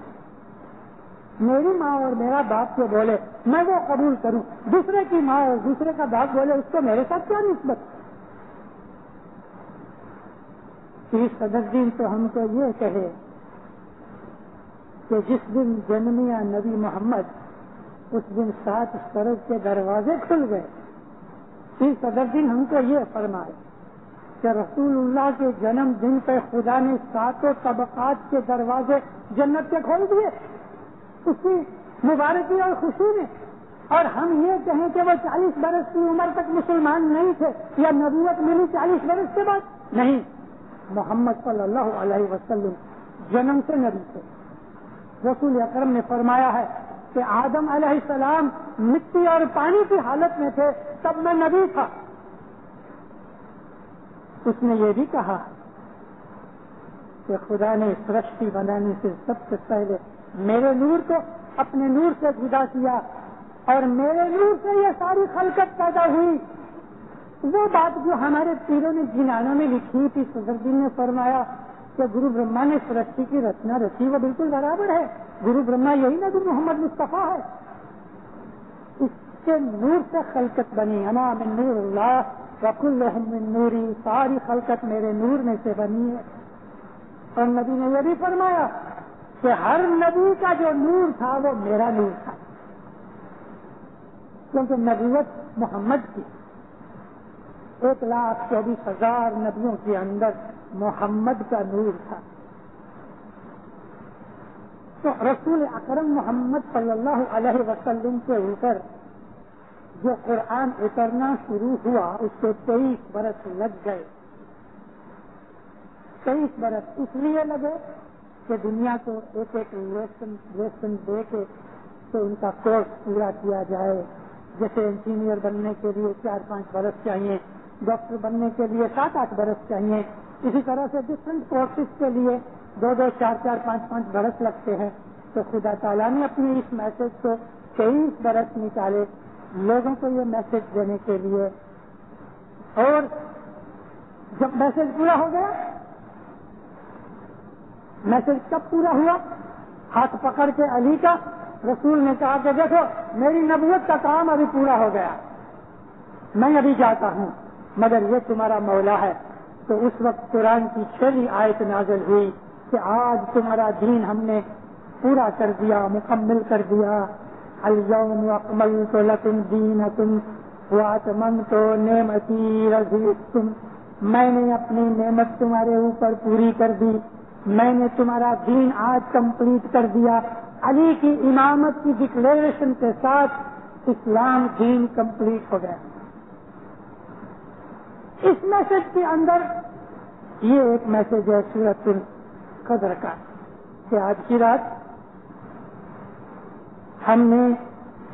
میری ماں اور میرا باپ جو بولے میں وہ قبول کروں, دوسرے کی ماں اور دوسرے کا باپ بولے اس کو میرے ساتھ کیا نسبت؟ 30 صدر دن تو ہم کو یہ کہے کہ جس دن جنمیا نبی محمد اس دن 7 سرگ کے دروازے کھل گئے. 30 صدر دن ہم کو یہ فرمائے کہ رسول اللہ کے جنم دن پہ خدا نے 7 طبقات کے دروازے جنت کے کھول دیے اس کی مبارکی اور خوشی میں. اور ہم یہ کہیں کہ وہ 40 برس کی عمر تک مسلمان نہیں تھے یا نبوت ملی 40 برس کے بعد. نہیں, محمد صلی اللہ علیہ وسلم جنم سے نبی تھے. رسول اکرم نے فرمایا ہے کہ آدم علیہ السلام مٹی اور پانی کی حالت میں تھے تب میں نبی تھا. اس نے یہ بھی کہا کہ خدا نے سرشٹی بنانے سے سب سے پہلے میرے نور کو اپنے نور سے جدا کیا اور میرے نور سے یہ ساری خلقت پیدا ہوئی. وہ بات جو ہمارے پیروں نے جنانوں میں لکھی تھی, صدردین نے فرمایا کہ گرو برہما نے سرشٹی کی رچنا رچی, وہ بالکل برابر ہے. گرو برہما یہی نبی محمد مصطفیٰ ہے. اس کے نور سے خلقت بنی. انا من نور اللہ وکلہم من نوری, ساری خلقت میرے نور میں سے بنی ہے. اور نبی نے یہ بھی فرمایا کہ ہر نبی کا جو نور تھا وہ میرا نور تھا, کیونکہ نبوت محمد کی 1,24,000 نبیوں کے اندر محمد کا نور تھا. تو رسول اکرم محمد صلی اللہ علیہ وسلم کے اوپر جو قرآن اترنا شروع ہوا اس کو 23 برس لگ گئے. 23 برس اس لیے لگے کہ دنیا کو ایک ایک لیسن دے کے تو ان کا کورس پورا کیا جائے. جیسے انجینئر بننے کے لیے 4-5 برس چاہیے, ڈاکٹر بننے کے لیے 7-8 برس چاہیے, اسی طرح سے ڈفرینٹ کورسز کے لیے 2-2, 4-4, 5-5 برس لگتے ہیں. تو خدا تعالیٰ نے اپنی اس میسج کو 23 برس نکالے لوگوں کو یہ میسج دینے کے لیے. اور جب میسج پورا ہو گیا, میسج کب پورا ہوا؟ ہاتھ پکڑ کے علی کا رسول نے کہا کہ دیکھو میری نبوت کا کام ابھی پورا ہو گیا, میں ابھی جاتا ہوں, مگر یہ تمہارا مولا ہے. تو اس وقت قرآن کی 6ویں آیت نازل ہوئی کہ آج تمہارا دین ہم نے پورا کر دیا, مکمل کر دیا. الیوم اکملت لکم دینکم واتممت نعمتی رضیتکم, میں نے اپنی نعمت تمہارے اوپر پوری کر دی, میں نے تمہارا دین آج کمپلیٹ کر دیا. علی کی امامت کی ڈکلیریشن کے ساتھ اسلام دین کمپلیٹ ہو گیا. اس میسج کے اندر یہ ایک میسج ہے سورۃ القدر کا کہ آج کی رات ہم نے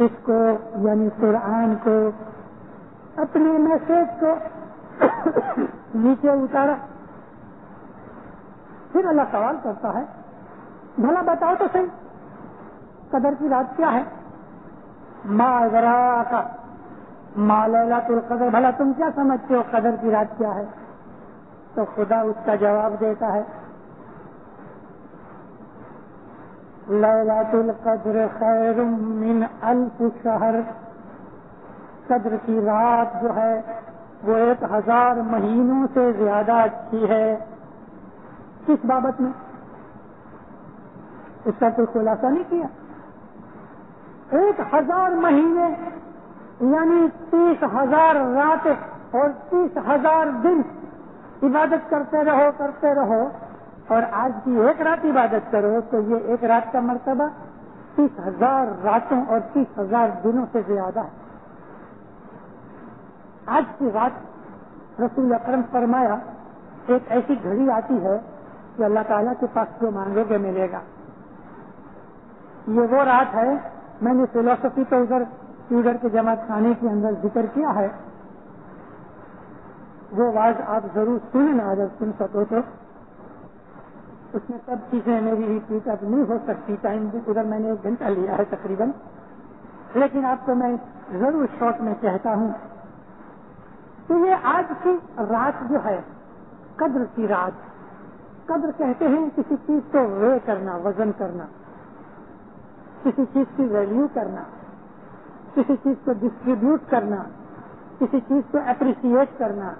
اس کو یعنی قرآن کو اپنے میسج کو نیچے اتارا. پھر اللہ سوال کرتا ہے بھلا بتاؤ تو صحیح قدر کی رات کیا ہے؟ ما ادراک ما لیلۃ القدر, بھلا تم کیا سمجھتے ہو قدر کی رات کیا ہے؟ تو خدا اس کا جواب دیتا ہے لیلۃ القدر خیر من الف شہر, قدر کی رات جو ہے وہ 1000 مہینوں سے زیادہ اچھی ہے. کس بابت میں؟ اس کا کوئی خلاصہ نہیں کیا. 1000 مہینے یعنی 30,000 راتیں اور 30,000 دن عبادت کرتے رہو اور آج کی ایک رات عبادت کرو تو یہ ایک رات کا مرتبہ 30,000 راتوں اور 30,000 دنوں سے زیادہ ہے. آج کی رات رسول اکرم فرمایا ایک ایسی گھڑی آتی ہے کہ اللہ تعالیٰ کے پاس جو مانگو گے ملے گا. یہ وہ رات ہے, میں نے فلسفی تو ادھر کے جماعت خانے کے اندر ذکر کیا ہے, وہ واز آپ ضرور سنیں اگر سن سکو تو. اس میں سب چیزیں میری ریپیٹ اب نہیں ہو سکتی, ٹائم بھی ادھر میں نے 1 گھنٹہ لیا ہے تقریباً, لیکن آپ کو میں ضرور شارٹ میں کہتا ہوں. تو یہ آج کی رات جو ہے قدر کی رات, قدر کہتے ہیں کسی چیز کو وے کرنا, وزن کرنا, کسی چیز کی ویلیو کرنا, کسی چیز کو ڈسٹریبیوٹ کرنا, کسی چیز کو اپریشیٹ کرنا,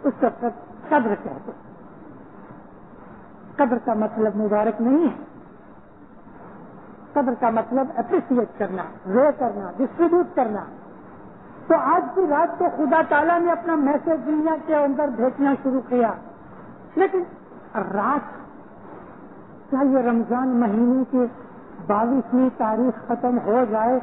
اس کو قدر کہتے ہیں. قدر کا مطلب مبارک نہیں ہے, قدر کا مطلب اپریشیٹ کرنا, وے کرنا, ڈسٹریبیوٹ کرنا. تو آج کی رات کو خدا تعالیٰ نے اپنا میسج دنیا کے اندر بھیجنا شروع کیا. لیکن رات کیا یہ رمضان مہینے کی 22ویں تاریخ ختم ہو جائے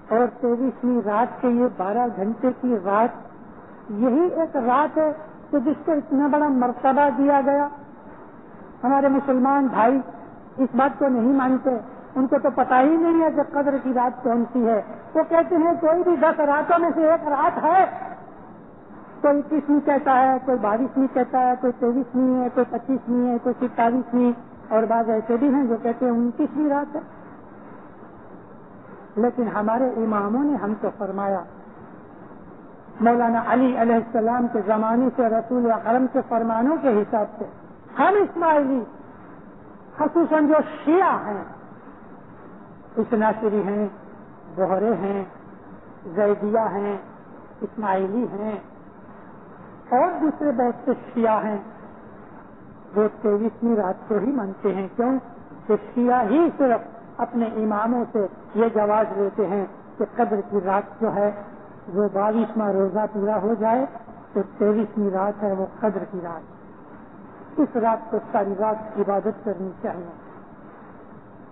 اور 23ویں رات کے یہ 12 گھنٹے کی رات یہی ایک رات ہے کہ جس کو اتنا بڑا مرتبہ دیا گیا؟ ہمارے مسلمان بھائی اس بات کو نہیں مانتے, ان کو تو پتہ ہی نہیں ہے کہ قدر کی رات کون سی ہے. وہ کہتے ہیں کوئی بھی 10 راتوں میں سے ایک رات ہے, کوئی 21ویں کہتا ہے, کوئی 22ویں کہتا ہے, کوئی 23ویں ہے, کوئی 25ویں ہے, کوئی 27ویں, اور بعض ایسے بھی ہیں جو کہتے ہیں 29ویں رات ہے. لیکن ہمارے اماموں نے ہم کو فرمایا, مولانا علی علیہ السلام کے زمانے سے رسول اکرم کے فرمانوں کے حساب سے ہم اسماعیلی خصوصاً جو شیعہ ہیں, اثناعشری ہیں, بہرے ہیں, زیدیہ ہیں, اسماعیلی ہیں اور دوسرے بہت سے شیعہ ہیں, وہ 23ویں رات کو ہی مانتے ہیں. کیوں کہ شیعہ ہی صرف اپنے اماموں سے یہ جواز لیتے ہیں کہ قدر کی رات جو ہے وہ 22واں روزہ پورا ہو جائے تو 23ویں رات ہے وہ قدر کی رات. اس رات کو ساری رات عبادت کرنی چاہیے.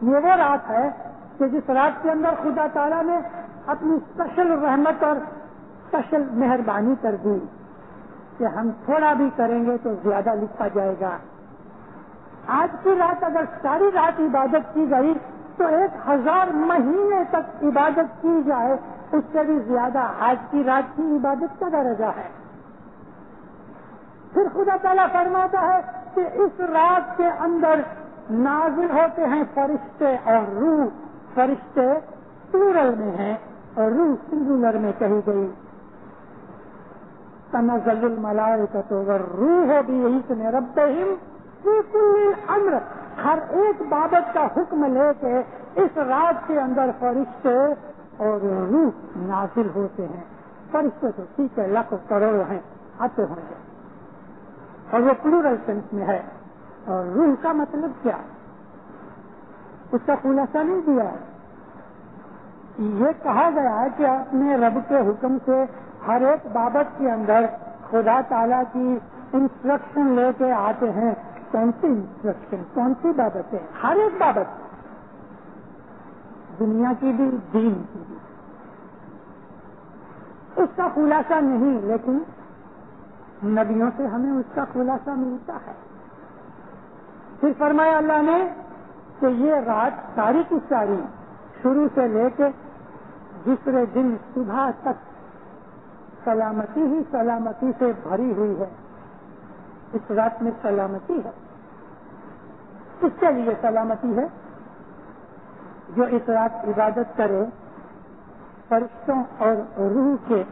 یہ وہ رات ہے کہ جس رات کے اندر خدا تعالیٰ نے اپنی اسپیشل رحمت اور اسپیشل مہربانی کر دی کہ ہم تھوڑا بھی کریں گے تو زیادہ لکھا جائے گا. آج کی رات اگر ساری رات عبادت کی گئی تو 1000 مہینے تک عبادت کی جائے اس سے بھی زیادہ آج کی رات کی عبادت کا درجہ ہے. پھر خدا تعالیٰ فرماتا ہے کہ اس رات کے اندر نازل ہوتے ہیں فرشتے اور روح. فرشتے پلورل میں ہیں اور روح سنگولر میں کہی گئی. تنزل الملائکۃ والروح بإذن ربہم فی کل امر. ہر ایک بابت کا حکم لے کے اس رات کے اندر فرشتے اور روح نازل ہوتے ہیں. فرشتے تو ٹھیک ہے لاکھوں کروڑوں ہیں آتے ہوں گے اور وہ پلورل سینس میں ہے. اور روح کا مطلب کیا اس کا خلاصہ نہیں دیا ہے. یہ کہا گیا ہے کہ اپنے رب کے حکم سے ہر ایک بابت کے اندر خدا تعالیٰ کی انسٹرکشن لے کے آتے ہیں. کون سی انسٹرکشن, کون سی بابتیں؟ ہر ایک بابت, دنیا کی بھی دین کی بھی. اس کا خلاصہ نہیں لیکن نبیوں سے ہمیں اس کا خلاصہ ملتا ہے. پھر فرمایا اللہ نے کہ یہ رات ساری کی ساری شروع سے لے کے دوسرے دن صبح تک سلامتی ہی سلامتی سے بھری ہوئی ہے. اس رات میں سلامتی ہے. کس کے لیے سلامتی ہے؟ جو اس رات عبادت کرے فرشتوں اور روح کے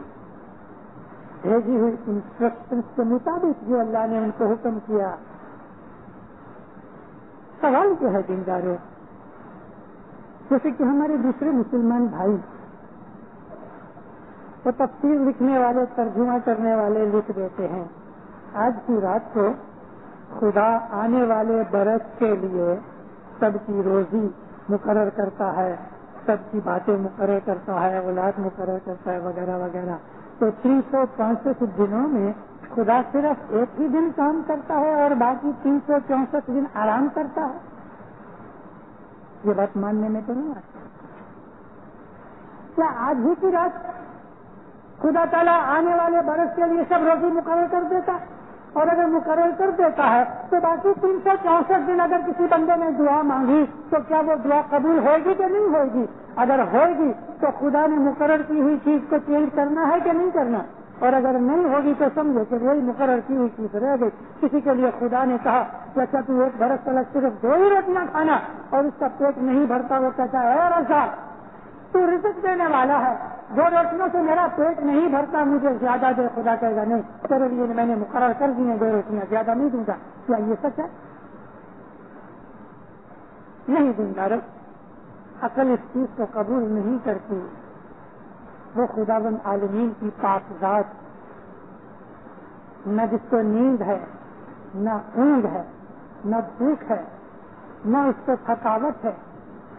بھیجی ہوئی انسٹرکشنز کے مطابق جو اللہ نے ان کو حکم کیا. سوال کیا ہے دینداروں؟ جیسے کہ ہمارے دوسرے مسلمان بھائی وہ تفسیر لکھنے والے, ترجمہ کرنے والے لکھ دیتے ہیں آج کی رات کو خدا آنے والے برس کے لیے سب کی روزی مقرر کرتا ہے, سب کی باتیں مقرر کرتا ہے, اولاد مقرر کرتا ہے وغیرہ وغیرہ. تو 365 دنوں میں خدا صرف ایک ہی دن کام کرتا ہے اور باقی 364 دن آرام کرتا ہے. یہ بات ماننے میں تو نہیں آتا. کیا آج ہی کی رات خدا تعالیٰ آنے والے برس کے لیے سب روزی مقرر کر دیتا ہے؟ اور اگر مقرر کر دیتا ہے تو باقی 364 دن اگر کسی بندے نے دعا مانگی تو کیا وہ دعا قبول ہوگی کہ نہیں ہوگی؟ اگر ہوگی تو خدا نے مقرر کی ہوئی چیز کو چینج کرنا ہے کہ نہیں کرنا؟ اور اگر نہیں ہوگی تو سمجھو کہ وہی مقرر کی ہوئی چیز رہ گئی. کسی کے لیے خدا نے کہا کہ اچھا تو ایک برس تک صرف 2 ہی روٹیاں کھانا اور اس کا پیٹ نہیں بھرتا, وہ کہتا ہے اے رضا تو رزق دینے والا ہے, 2 روٹیوں سے میرا پیٹ نہیں بھرتا, مجھے زیادہ دے. خدا کہے گا نہیں, تیرے لیے میں نے مقرر کر دی ہیں 2 روٹیاں, زیادہ نہیں دوں گا. کیا یہ سچ ہے؟ نہیں دوں گا. عقل اس چیز کو قبول نہیں کرتی. وہ خداوند عالمین کی پاک ذات نہ جس کو نیند ہے, نہ اونگ ہے, نہ بھوک ہے, نہ اس کو تھکاوٹ ہے,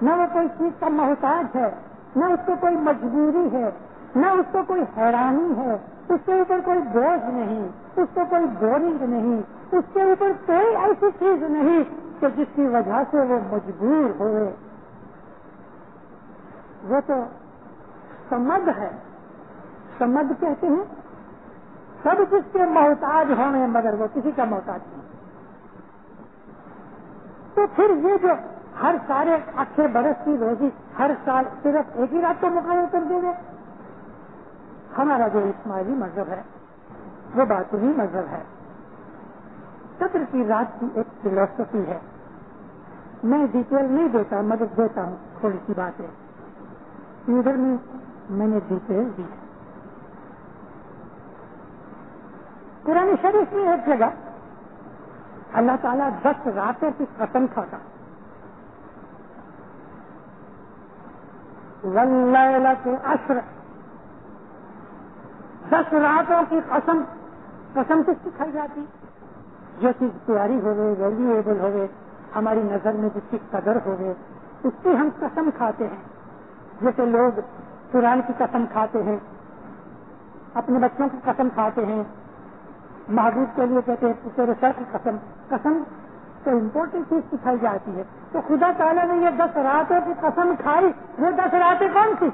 نہ وہ کوئی چیز کا محتاج ہے, نہ اس کو کوئی مجبوری ہے, نہ اس کو کوئی حیرانی ہے, اس کے اوپر کوئی بوجھ نہیں, اس کو کوئی بورنگ نہیں, اس کے اوپر کوئی ایسی چیز نہیں کہ جس کی وجہ سے وہ مجبور ہوئے. وہ تو سمد ہے. سمد کہتے ہیں سب کس کے محتاج ہونے مگر وہ کسی کا محتاج نہیں. تو پھر یہ جو ہر سارے اچھے برس کی روزی ہر سال صرف ایک ہی رات کو مقرر کر دیں گے. ہمارا جو اسماعیلی مذہب ہے وہ باطنی مذہب ہے. قدر کی رات کی ایک فلسفی ہے. میں ڈیٹیل نہیں دیتا مگر دیتا ہوں تھوڑی سی باتیں. ادھر میں نے ڈیٹیل دی. قرآن شریف میں ایک جگہ اللہ تعالیٰ 10 راتوں کی قسم کھاتا. واللیلۃ عشر, 10 راتوں کی قسم کس کی کھائی جاتی؟ جو چیز پیاری ہوئے, ویلیویبل ہوئے, ہماری نظر میں جس کی قدر ہوئے اس کی ہم قسم کھاتے ہیں. جیسے لوگ قرآن کی قسم کھاتے ہیں, اپنے بچوں کی قسم کھاتے ہیں, محبوب کے لیے کہتے ہیں تیرے سر کی قسم. قسم تو امپورٹنٹ چیز سکھائی جاتی ہے. تو خدا تعالیٰ نے یہ 10 راتوں کی قسم کھائی، وہ 10 راتیں کون سی؟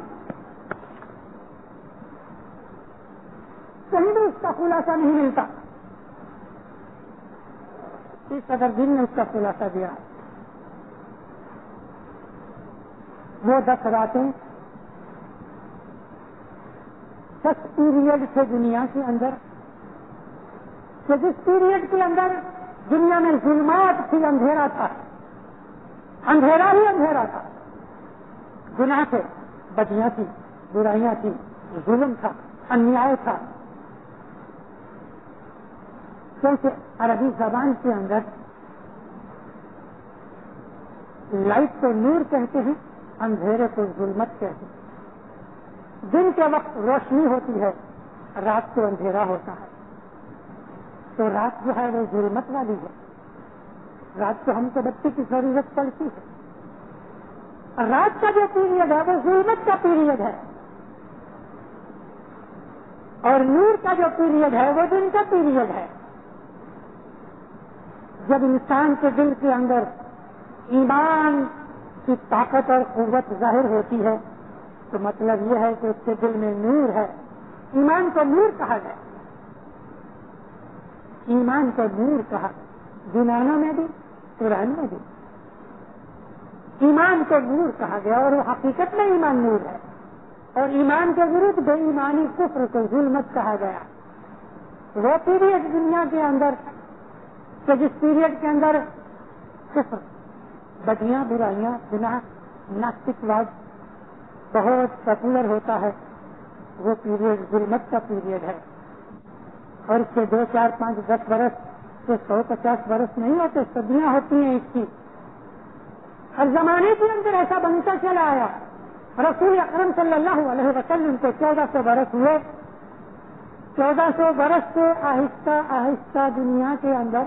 کہیں بھی اس کا خلاصہ نہیں ملتا، اس قدر دن نے اس کا خلاصہ دیا۔ وہ 10 راتیں 10 پیریڈ تھے دنیا کے اندر، کہ جس پیریڈ کے اندر دنیا میں ظلمات تھی، اندھیرا تھا، اندھیرا ہی اندھیرا تھا، گناہ تھے، بدیاں تھی، برائیاں تھی، ظلم تھا، انیاؤ تھا۔ کیونکہ عربی زبان کے اندر لائٹ کو نور کہتے ہیں، اندھیرے کو ظلمت کہتے ہیں۔ دن کے وقت روشنی ہوتی ہے، رات کو اندھیرا ہوتا ہے، تو رات جو ہے وہ ظلمت والی ہے، رات کو ہم کو بچے کی ضرورت پڑتی ہے۔ رات کا جو پیریڈ ہے وہ ظلمت کا پیریڈ ہے، اور نور کا جو پیریڈ ہے وہ دن کا پیریڈ ہے۔ جب انسان کے دل کے اندر ایمان کی طاقت اور قوت ظاہر ہوتی ہے تو مطلب یہ ہے کہ اس کے دل میں نور ہے۔ ایمان کو نور کہا گیا، ایمان کو نور کہا، یونانوں میں بھی قرآن میں بھی ایمان کو نور کہا گیا، اور وہ حقیقت میں ایمان نور ہے، اور ایمان کے ورد بے ایمانی کفر کو ظلمت کہا گیا۔ وہ پیریڈ دنیا کے اندر کہ جس پیریڈ کے اندر کفر، بدیاں، برائیاں، گناہ، ناستکواد بہت پاپولر ہوتا ہے، وہ پیریڈ ظلمت کا پیریڈ ہے۔ اور اس کے 2، 4، 5، 10 برس سے 150 برس نہیں ہوتے، صدیاں ہوتی ہیں اس کی۔ ہر زمانے کے اندر ایسا بنتا چلا آیا۔ رسول اکرم صلی اللہ علیہ وسلم کو 1400 برس ہوئے، 1400 برس سے آہستہ آہستہ دنیا کے اندر